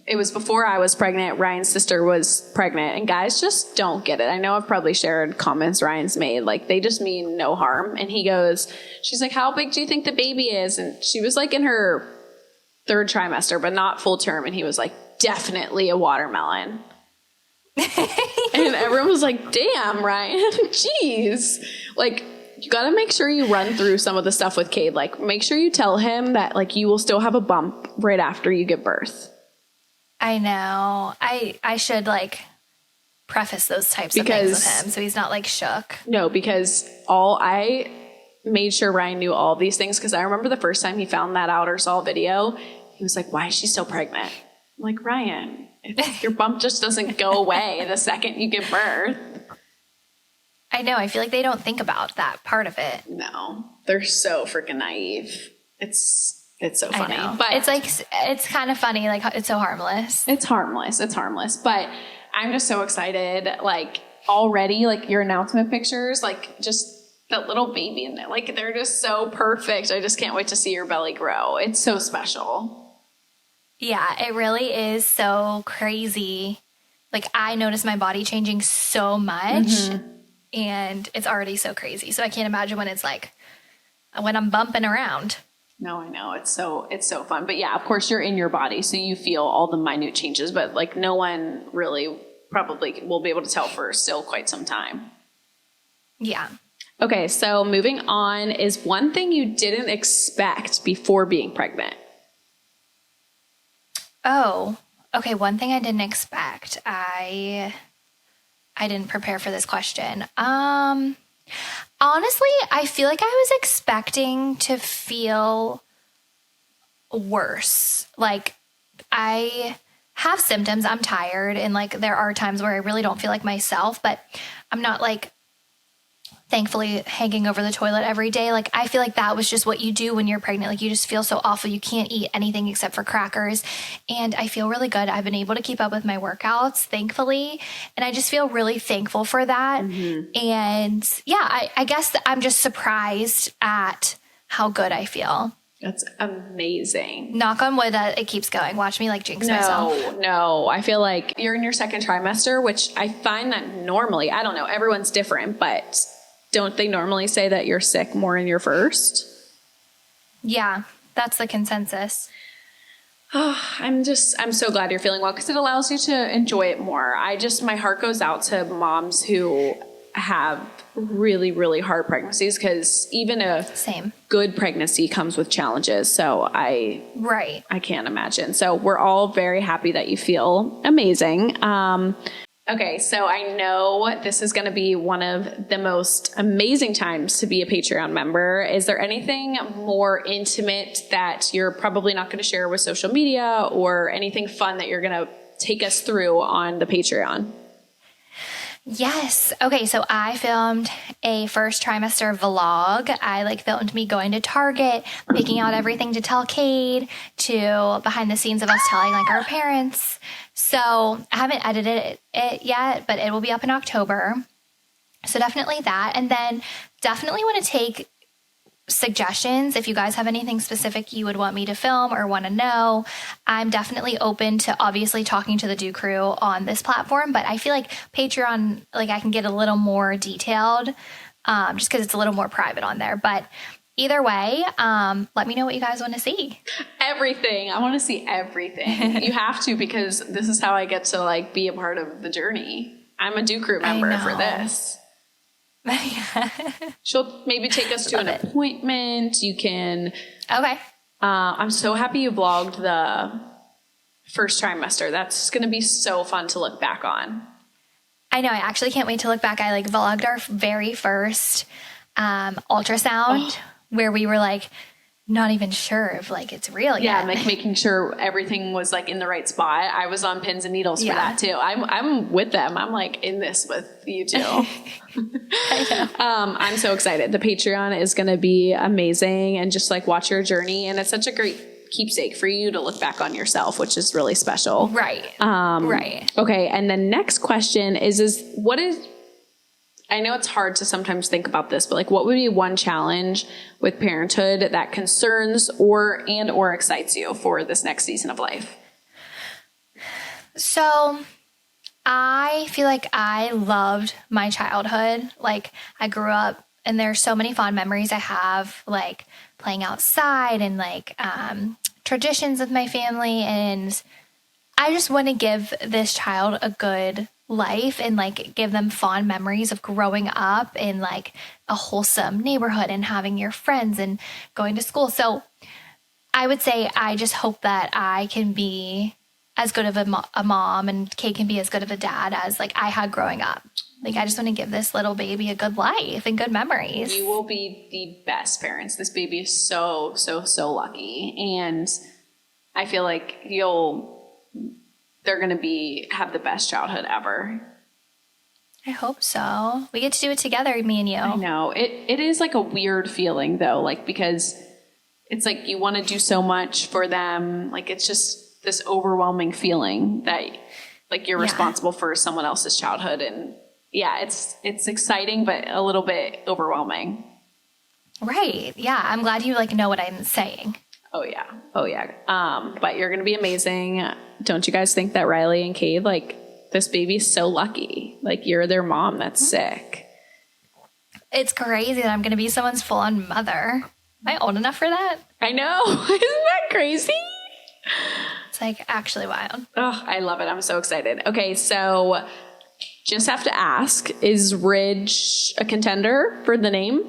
it was before I was pregnant. Ryan's sister was pregnant, and guys just don't get it. I know I've probably shared comments Ryan's made. Like, they just mean no harm. And he goes, she's like, how big do you think the baby is? And she was like in her 3rd trimester, but not full term. And he was like, definitely a watermelon. And everyone was like, damn, Ryan, jeez. Like, you got to make sure you run through some of the stuff with Cade. Like, make sure you tell him that, like, you will still have a bump right after you give birth. I know. I should, like, preface those types of things with him so he's not, like, shook. No, because I made sure Ryan knew all these things because I remember the first time he found that out or saw a video, he was like, why is she still pregnant? I'm like, Ryan, your bump just doesn't go away the second you give birth. I know. I feel like they don't think about that part of it. No, they're so freaking naive. It's so funny. I know. But it's like, it's kind of funny. Like, it's so harmless. It's harmless. It's harmless. But I'm just so excited. Like, already, like, your announcement pictures, like, just that little baby in there. Like, they're just so perfect. I just can't wait to see your belly grow. It's so special. Yeah, it really is so crazy. Like, I notice my body changing so much, and it's already so crazy. So I can't imagine when it's like, when I'm bumping around. No, I know. It's so fun. But yeah, of course you're in your body, so you feel all the minute changes, but like no one really probably will be able to tell for still quite some time. Yeah. Okay, so moving on is one thing you didn't expect before being pregnant. Oh, okay. One thing I didn't expect. I didn't prepare for this question. Honestly, I feel like I was expecting to feel worse. Like, I have symptoms. I'm tired, and like there are times where I really don't feel like myself, but I'm not like thankfully hanging over the toilet every day. Like, I feel like that was just what you do when you're pregnant. Like, you just feel so awful. You can't eat anything except for crackers. And I feel really good. I've been able to keep up with my workouts, thankfully. And I just feel really thankful for that. And yeah, I guess that I'm just surprised at how good I feel. That's amazing. Knock on wood that it keeps going. Watch me like jinx myself. No. I feel like you're in your 2nd trimester, which I find that normally, I don't know, everyone's different, but don't they normally say that you're sick more in your 1st? Yeah, that's the consensus. Oh, I'm so glad you're feeling well because it allows you to enjoy it more. My heart goes out to moms who have really, really hard pregnancies because even a good pregnancy comes with challenges. So I can't imagine. So we're all very happy that you feel amazing. Okay, so I know this is going to be one of the most amazing times to be a Patreon member. Is there anything more intimate that you're probably not going to share with social media or anything fun that you're going to take us through on the Patreon. Yes. Okay. So I filmed a first trimester vlog. I filmed me going to Target, picking out everything to tell Cade, to behind the scenes of us telling our parents. So I haven't edited it yet, but it will be up in October. So definitely that. And then definitely want to take suggestions. If you guys have anything specific you would want me to film or want to know, I'm definitely open to obviously talking to the DOU Crew on this platform, but I feel like Patreon, I can get a little more detailed, just because it's a little more private on there. But either way, let me know what you guys want to see. Everything. I want to see everything. You have to, because this is how I get to be a part of the journey. I'm a DOU Crew member for this. She'll maybe take us to an appointment. You can. Okay. I'm so happy you vlogged the first trimester. That's going to be so fun to look back on. I know. I actually can't wait to look back. I vlogged our very first ultrasound where we were not even sure if it's real yet. Yeah, making sure everything was in the right spot. I was on pins and needles for that too. I'm with them. I'm in this with you too. I know. I'm so excited. The Patreon is going to be amazing, and just watch your journey. And it's such a great keepsake for you to look back on yourself, which is really special. Right. Right. Okay. And the next question is what is, I know it's hard to sometimes think about this, but what would be one challenge with parenthood that concerns or excites you for this next season of life? So I feel like I loved my childhood. I grew up and there's so many fond memories I have, playing outside and traditions with my family. And I just want to give this child a good life and give them fond memories of growing up in a wholesome neighborhood and having your friends and going to school. So I would say I just hope that I can be as good of a mom and Kate can be as good of a dad as I had growing up. I just want to give this little baby a good life and good memories. You will be the best parents. This baby is so, so, so lucky. And I feel they're going to have the best childhood ever. I hope so. We get to do it together, me and you. I know. It is a weird feeling though, because it's you want to do so much for them. It's just this overwhelming feeling that you're responsible for someone else's childhood. And yeah, it's exciting, but a little bit overwhelming. Right. Yeah. I'm glad you know what I'm saying. Oh yeah. But you're going to be amazing. Don't you guys think that Riley and Cade, this baby's so lucky? You're their mom. That's sick. It's crazy that I'm going to be someone's full-on mother. Am I old enough for that? I know. Isn't that crazy? It's actually wild. Oh, I love it. I'm so excited. Okay. So just have to ask, is Ridge a contender for the name?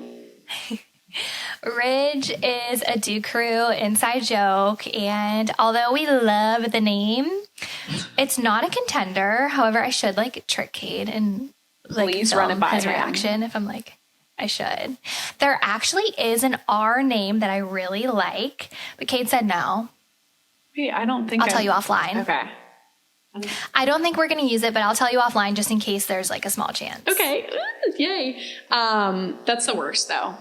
Ridge is a DOU Crew inside joke, and although we love the name, it's not a contender. However, I should trick Cade and please run it by his reaction if I'm I should. There actually is an R name that I really like, but Cade said no. Wait, I don't think I'll tell you offline. Okay. I don't think we're going to use it, but I'll tell you offline just in case there's a small chance. Okay. Ooh, yay. That's the worst though.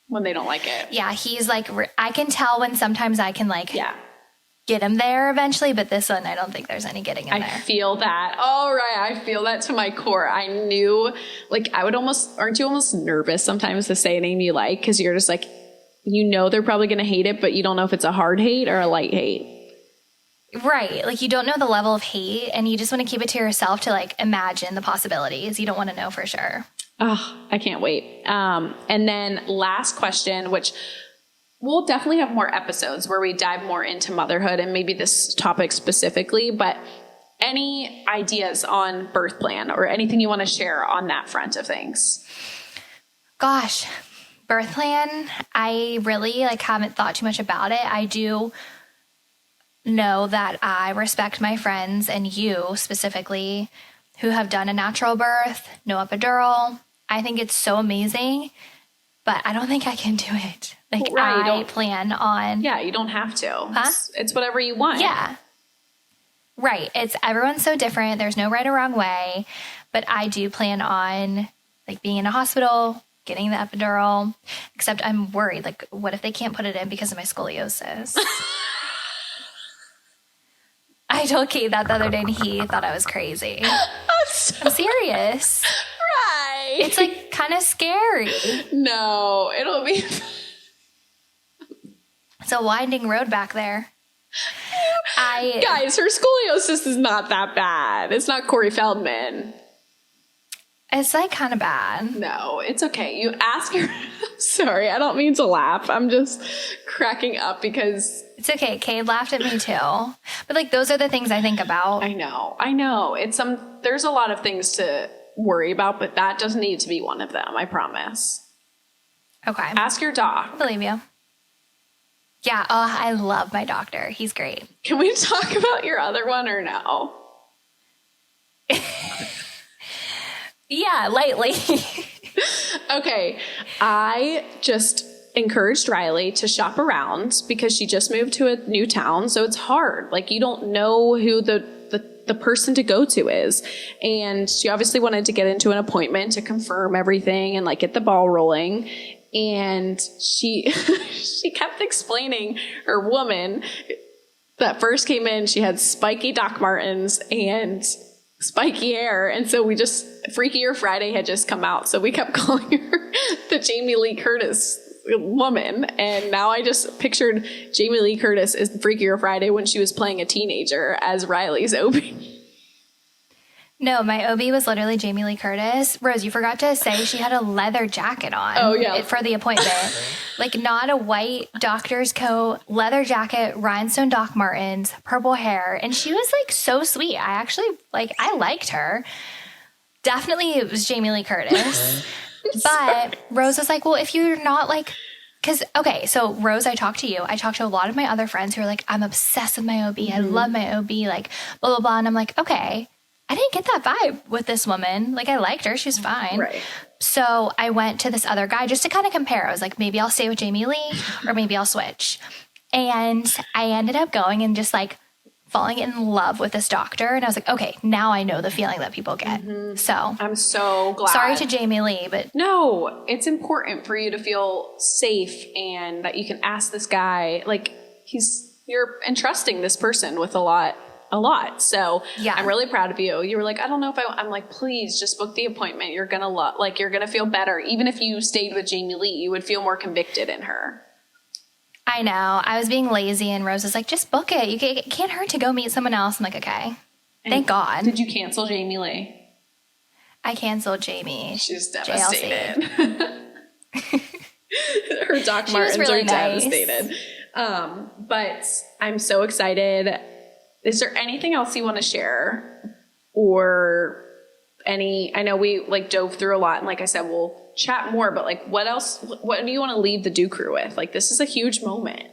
When they don't like it. Yeah, he's I can tell when sometimes I can yeah, get him there eventually, but this one I don't think there's any getting him there. I feel that. All right, I feel that to my core. I knew, I would aren't you almost nervous sometimes to say a name you like? Because you're just they're probably going to hate it, but you don't know if it's a hard hate or a light hate. Right. You don't know the level of hate and you just want to keep it to yourself to imagine the possibilities. You don't want to know for sure. Oh, I can't wait. And then last question, which we'll definitely have more episodes where we dive more into motherhood and maybe this topic specifically, but any ideas on birth plan or anything you want to share on that front of things? Gosh, birth plan, I really haven't thought too much about it. I do know that I respect my friends and you specifically who have done a natural birth, no epidural. I think it's so amazing, but I don't think I can do it. I plan on... Yeah, you don't have to. Huh? It's whatever you want. Yeah. Right. Everyone's so different. There's no right or wrong way. But I do plan on like being in a hospital, getting the epidural, except I'm worried. Like, what if they can't put it in because of my scoliosis? I told Kate that the other day and he thought I was crazy. I'm serious. Right. It's like kind of scary. No, it'll be. It's a winding road back there. Guys, her scoliosis is not that bad. It's not Corey Feldman. It's like kind of bad. No, it's okay. You ask her. Sorry, I don't mean to laugh. I'm just cracking up because it's okay. Kate laughed at me too. But like those are the things I think about. I know. There's a lot of things to worry about, but that doesn't need to be one of them. I promise. Okay. Ask your doc. I believe you. Yeah. Oh, I love my doctor. He's great. Can we talk about your other one or no? Yeah, lightly. Okay. I just encouraged Riley to shop around because she just moved to a new town. So it's hard. Like, you don't know who the person to go to is. And she obviously wanted to get into an appointment to confirm everything and like get the ball rolling. And she kept explaining her woman that first came in, she had spiky Doc Martens and spiky hair. And so Freakier Friday had just come out. So we kept calling her the Jamie Lee Curtis woman. And now I just pictured Jamie Lee Curtis as Freakier Friday when she was playing a teenager as Riley's OB. No, my OB was literally Jamie Lee Curtis. Rose, you forgot to say she had a leather jacket on. Oh, yeah. For the appointment. Like not a white doctor's coat, leather jacket, rhinestone Doc Martens, purple hair. And she was like so sweet. I liked her. Definitely it was Jamie Lee Curtis. But Rose was like, well, if you're not like, so Rose, I talked to a lot of my other friends who are like, I'm obsessed with my OB. Mm-hmm. I love my OB, like blah, blah, blah. And I'm like, okay. I didn't get that vibe with this woman. Like, I liked her. She was fine. Right. So I went to this other guy just to kind of compare. I was like, maybe I'll stay with Jamie Lee or maybe I'll switch. And I ended up going and just like falling in love with this doctor. And I was like, okay, now I know the feeling that people get. Mm-hmm. So I'm so glad. Sorry to Jamie Lee, but no, it's important for you to feel safe and that you can ask this guy, like you're entrusting this person with a lot. So yeah. I'm really proud of you. You were like, I don't know if I'm like, please just book the appointment. You're going to you're going to feel better. Even if you stayed with Jamie Lee, you would feel more convicted in her. I know. I was being lazy and Rose was like, just book it. It can't hurt to go meet someone else. I'm like, okay. Thank God. Did you cancel Jamie Lee? I canceled Jamie. She's devastated. Her Doc Martens really are devastated. But I'm so excited. Is there anything else you want to share or I know we like dove through a lot and like I said, we'll chat more, but like what do you want to leave the DOU Crew with? Like, this is a huge moment.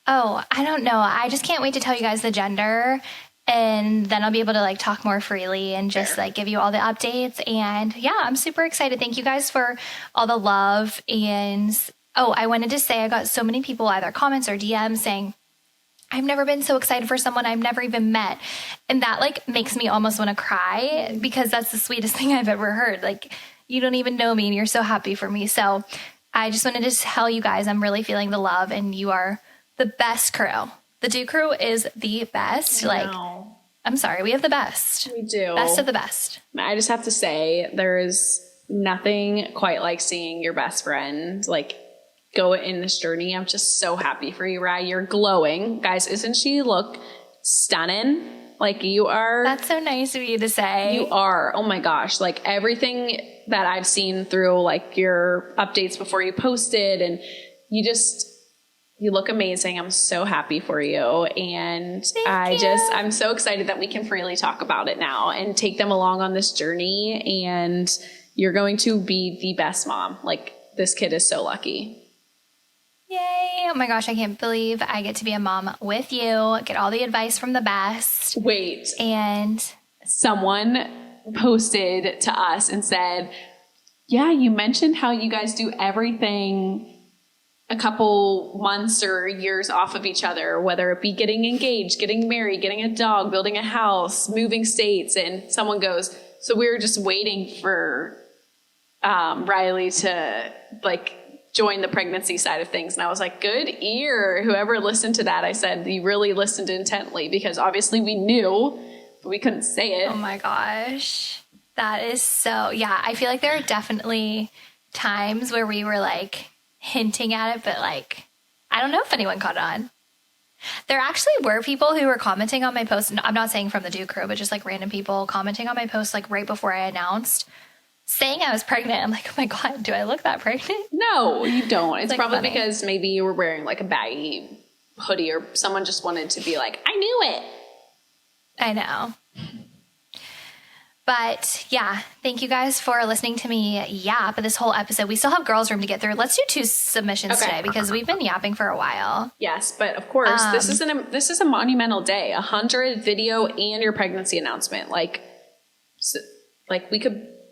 Oh, I don't know. I just can't wait to tell you guys the gender and then I'll be able to like talk more freely and just like give you all the updates. And yeah, I'm super excited. Thank you guys for all the love. And I wanted to say I got so many people, either comments or DMs saying, I've never been so excited for someone I've never even met. And that like makes me almost want to cry because that's the sweetest thing I've ever heard. Like, you don't even know me and you're so happy for me. So I just wanted to tell you guys I'm really feeling the love and you are the best crew. The DOU Crew is the best. I'm sorry, we have the best. We do. Best of the best. I just have to say there is nothing quite like seeing your best friend like go in this journey. I'm just so happy for you, Rye. You're glowing. Guys, isn't she look stunning? Like, you are. That's so nice of you to say. You are. Oh my gosh. Like, everything that I've seen through like your updates before you posted, and you look amazing. I'm so happy for you. And I'm so excited that we can freely talk about it now and take them along on this journey. And you're going to be the best mom. Like, this kid is so lucky. Yay. Oh my gosh, I can't believe I get to be a mom with you, get all the advice from the best. Wait. And someone posted to us and said, yeah, you mentioned how you guys do everything a couple months or years off of each other, whether it be getting engaged, getting married, getting a dog, building a house, moving states, and someone goes, so we were just waiting for Riley to like join the pregnancy side of things. And I was like, good ear. Whoever listened to that, I said, you really listened intently, because obviously we knew, but we couldn't say it. Oh my gosh. That is so, yeah. I feel like there are definitely times where we were like hinting at it, but like, I don't know if anyone caught on. There actually were people who were commenting on my post. I'm not saying from the DOU Crew, but just like random people commenting on my post, like right before I announced, saying I was pregnant. I'm like, oh my God, do I look that pregnant? No, you don't. It's like probably funny. because maybe you were wearing like a baggy hoodie, or someone just wanted to be like, I knew it. I know. But yeah, thank you guys for listening to me yap this whole episode. We still have girls' room to get through. Let's do 2 submissions today, because we've been yapping for a while. Yes, but of course, this is a monumental day. 100 video and your pregnancy announcement.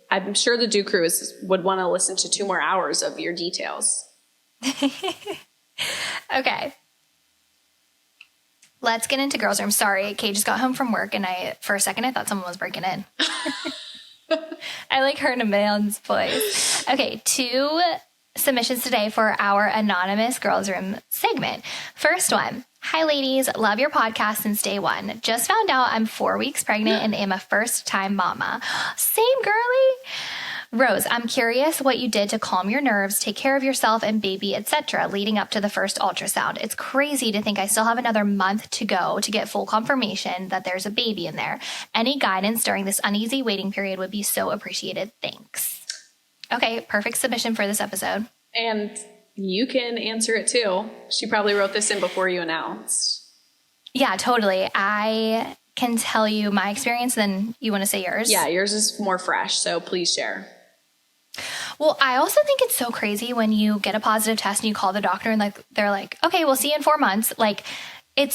I'm sure the DOU Crew would want to listen to 2 more hours of your details. Okay. Let's get into girls' room. Sorry, Kate just got home from work, and for a second I thought someone was breaking in. I like heard a man's voice. Okay, 2 submissions today for our anonymous girls' room segment. First one. Hi, ladies. Love your podcast since day one. Just found out I'm 4 weeks pregnant and am a first-time mama. Same, girly. Rose, I'm curious what you did to calm your nerves, take care of yourself and baby, etc., leading up to the first ultrasound. It's crazy to think I still have another month to go to get full confirmation that there's a baby in there. Any guidance during this uneasy waiting period would be so appreciated. Thanks. Okay, perfect submission for this episode. And you can answer it too. She probably wrote this in before you announced. Yeah, totally. I can tell you my experience, then you want to say yours? Yeah, yours is more fresh, so please share. Well, I also think it's so crazy when you get a positive test and you call the doctor and they're like, okay, we'll see you in 4 months. Like,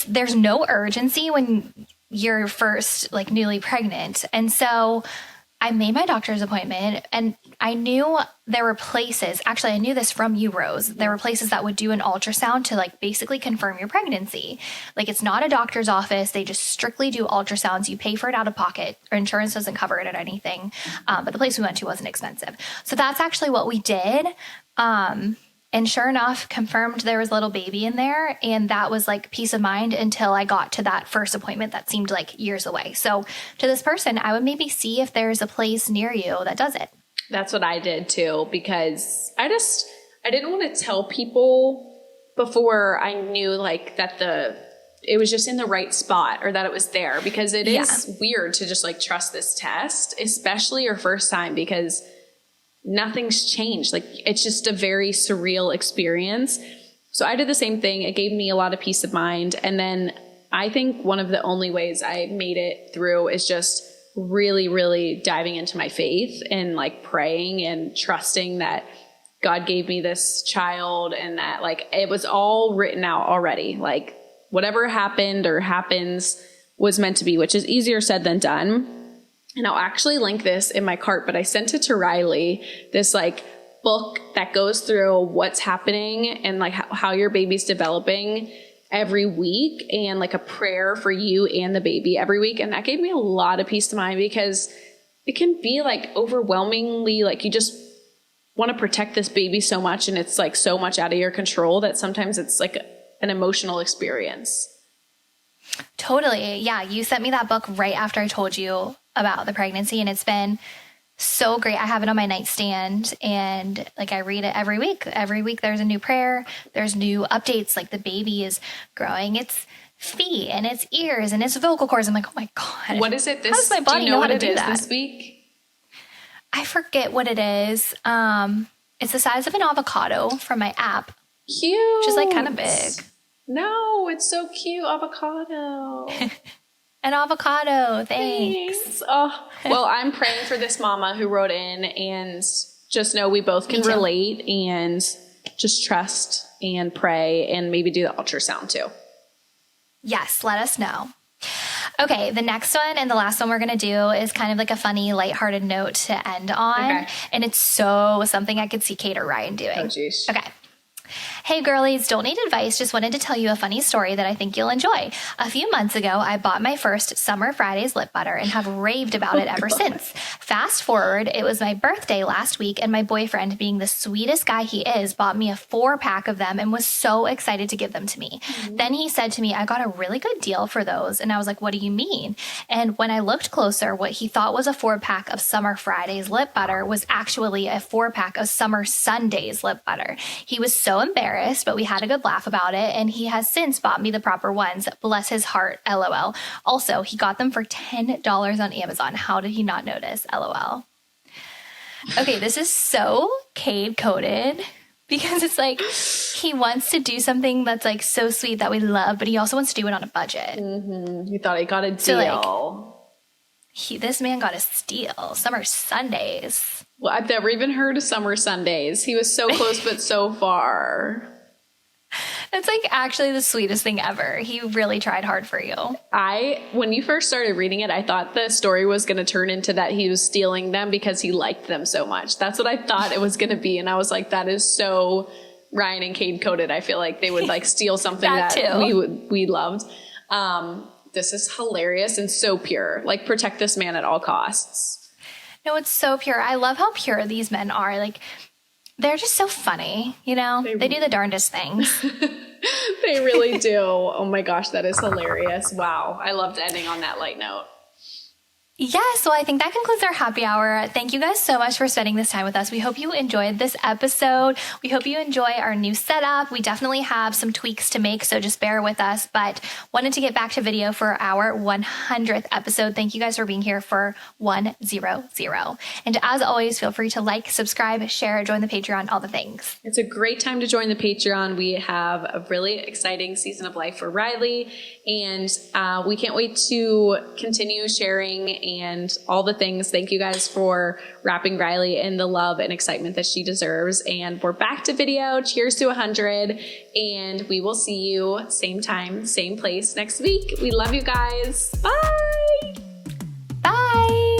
there's no urgency when you're first newly pregnant. And so I made my doctor's appointment, and I knew there were places, actually I knew this from you, Rose, there were places that would do an ultrasound to basically confirm your pregnancy. It's not a doctor's office. They just strictly do ultrasounds. You pay for it out of pocket, or insurance doesn't cover it or anything. But the place we went to wasn't expensive. So that's actually what we did. And sure enough, confirmed there was a little baby in there. And that was peace of mind until I got to that first appointment that seemed years away. So to this person, I would maybe see if there's a place near you that does it. That's what I did too, because I didn't want to tell people before I knew that it was just in the right spot, or that it was there, because it is weird to just trust this test, especially your first time, because nothing's changed. It's just a very surreal experience. So I did the same thing. It gave me a lot of peace of mind. And then I think one of the only ways I made it through is just really, really diving into my faith and praying and trusting that God gave me this child, and that it was all written out already. Whatever happened or happens was meant to be, which is easier said than done. And I'll actually link this in my cart, but I sent it to Riley, this book that goes through what's happening and how your baby's developing every week, and a prayer for you and the baby every week. And that gave me a lot of peace of mind, because it can be overwhelmingly you just want to protect this baby so much, and it's so much out of your control that sometimes it's an emotional experience. Totally. Yeah. You sent me that book right after I told you about the pregnancy, and it's been so great. I have it on my nightstand, and I read it every week. Every week there's a new prayer. There's new updates. The baby is growing its feet and its ears and its vocal cords. I'm like, oh my God. What is it? How does my body do you know how what to it do is that? this week? I forget what it is. It's the size of an avocado from my app. Cute. Which is kind of big. No, it's so cute. Avocado. An avocado. Thanks. Oh, well, I'm praying for this mama who wrote in, and just know we both can relate, and just trust and pray, and maybe do the ultrasound too. Yes, let us know. Okay, the next one and the last one we're going to do is kind of a funny, lighthearted note to end on. Okay. And it's so something I could see Kate or Ryan doing. Oh, geez. Okay. Hey girlies, don't need advice, just wanted to tell you a funny story that I think you'll enjoy. A few months ago, I bought my first Summer Fridays lip butter and have raved about it ever since. Fast forward, it was my birthday last week and my boyfriend, being the sweetest guy he is, bought me a 4-pack of them and was so excited to give them to me. Then he said to me, I got a really good deal for those. And I was like, what do you mean? And when I looked closer, what he thought was a 4-pack of Summer Fridays lip butter was actually a 4-pack of Summer Sundays lip butter. He was so embarrassed, but we had a good laugh about it, and he has since bought me the proper ones. Bless his heart, LOL. Also, he got them for $10 on Amazon. How did he not notice? LOL. Okay, this is so Cade-coded because it's like he wants to do something that's like so sweet that we love, but he also wants to do it on a budget. He thought he got a deal. So this man got a steal. Summer Sundays. Well, I've never even heard of Summer Sundays. He was so close, but so far. That's like actually the sweetest thing ever. He really tried hard for you. When you first started reading it, I thought the story was going to turn into that he was stealing them because he liked them so much. That's what I thought it was going to be. And I was like, that is so Ryan and Cade coded. I feel like they would like steal something that we loved. This is hilarious and so pure. Like, protect this man at all costs. No, it's so pure. I love how pure these men are. Like, they're just so funny, you know? They do the darndest things. They really do. Oh my gosh, that is hilarious. Wow. I loved ending on that light note. Yeah, so I think that concludes our happy hour. Thank you guys so much for spending this time with us. We hope you enjoyed this episode. We hope you enjoy our new setup. We definitely have some tweaks to make, so just bear with us. But wanted to get back to video for our 100th episode. Thank you guys for being here for 100. And as always, feel free to like, subscribe, share, join the Patreon, all the things. It's a great time to join the Patreon. We have a really exciting season of life for Riley, and we can't wait to continue sharing and all the things. Thank you guys for wrapping Riley in the love and excitement that she deserves. And we're back to video. Cheers to 100. And we will see you same time, same place next week. We love you guys. Bye. Bye.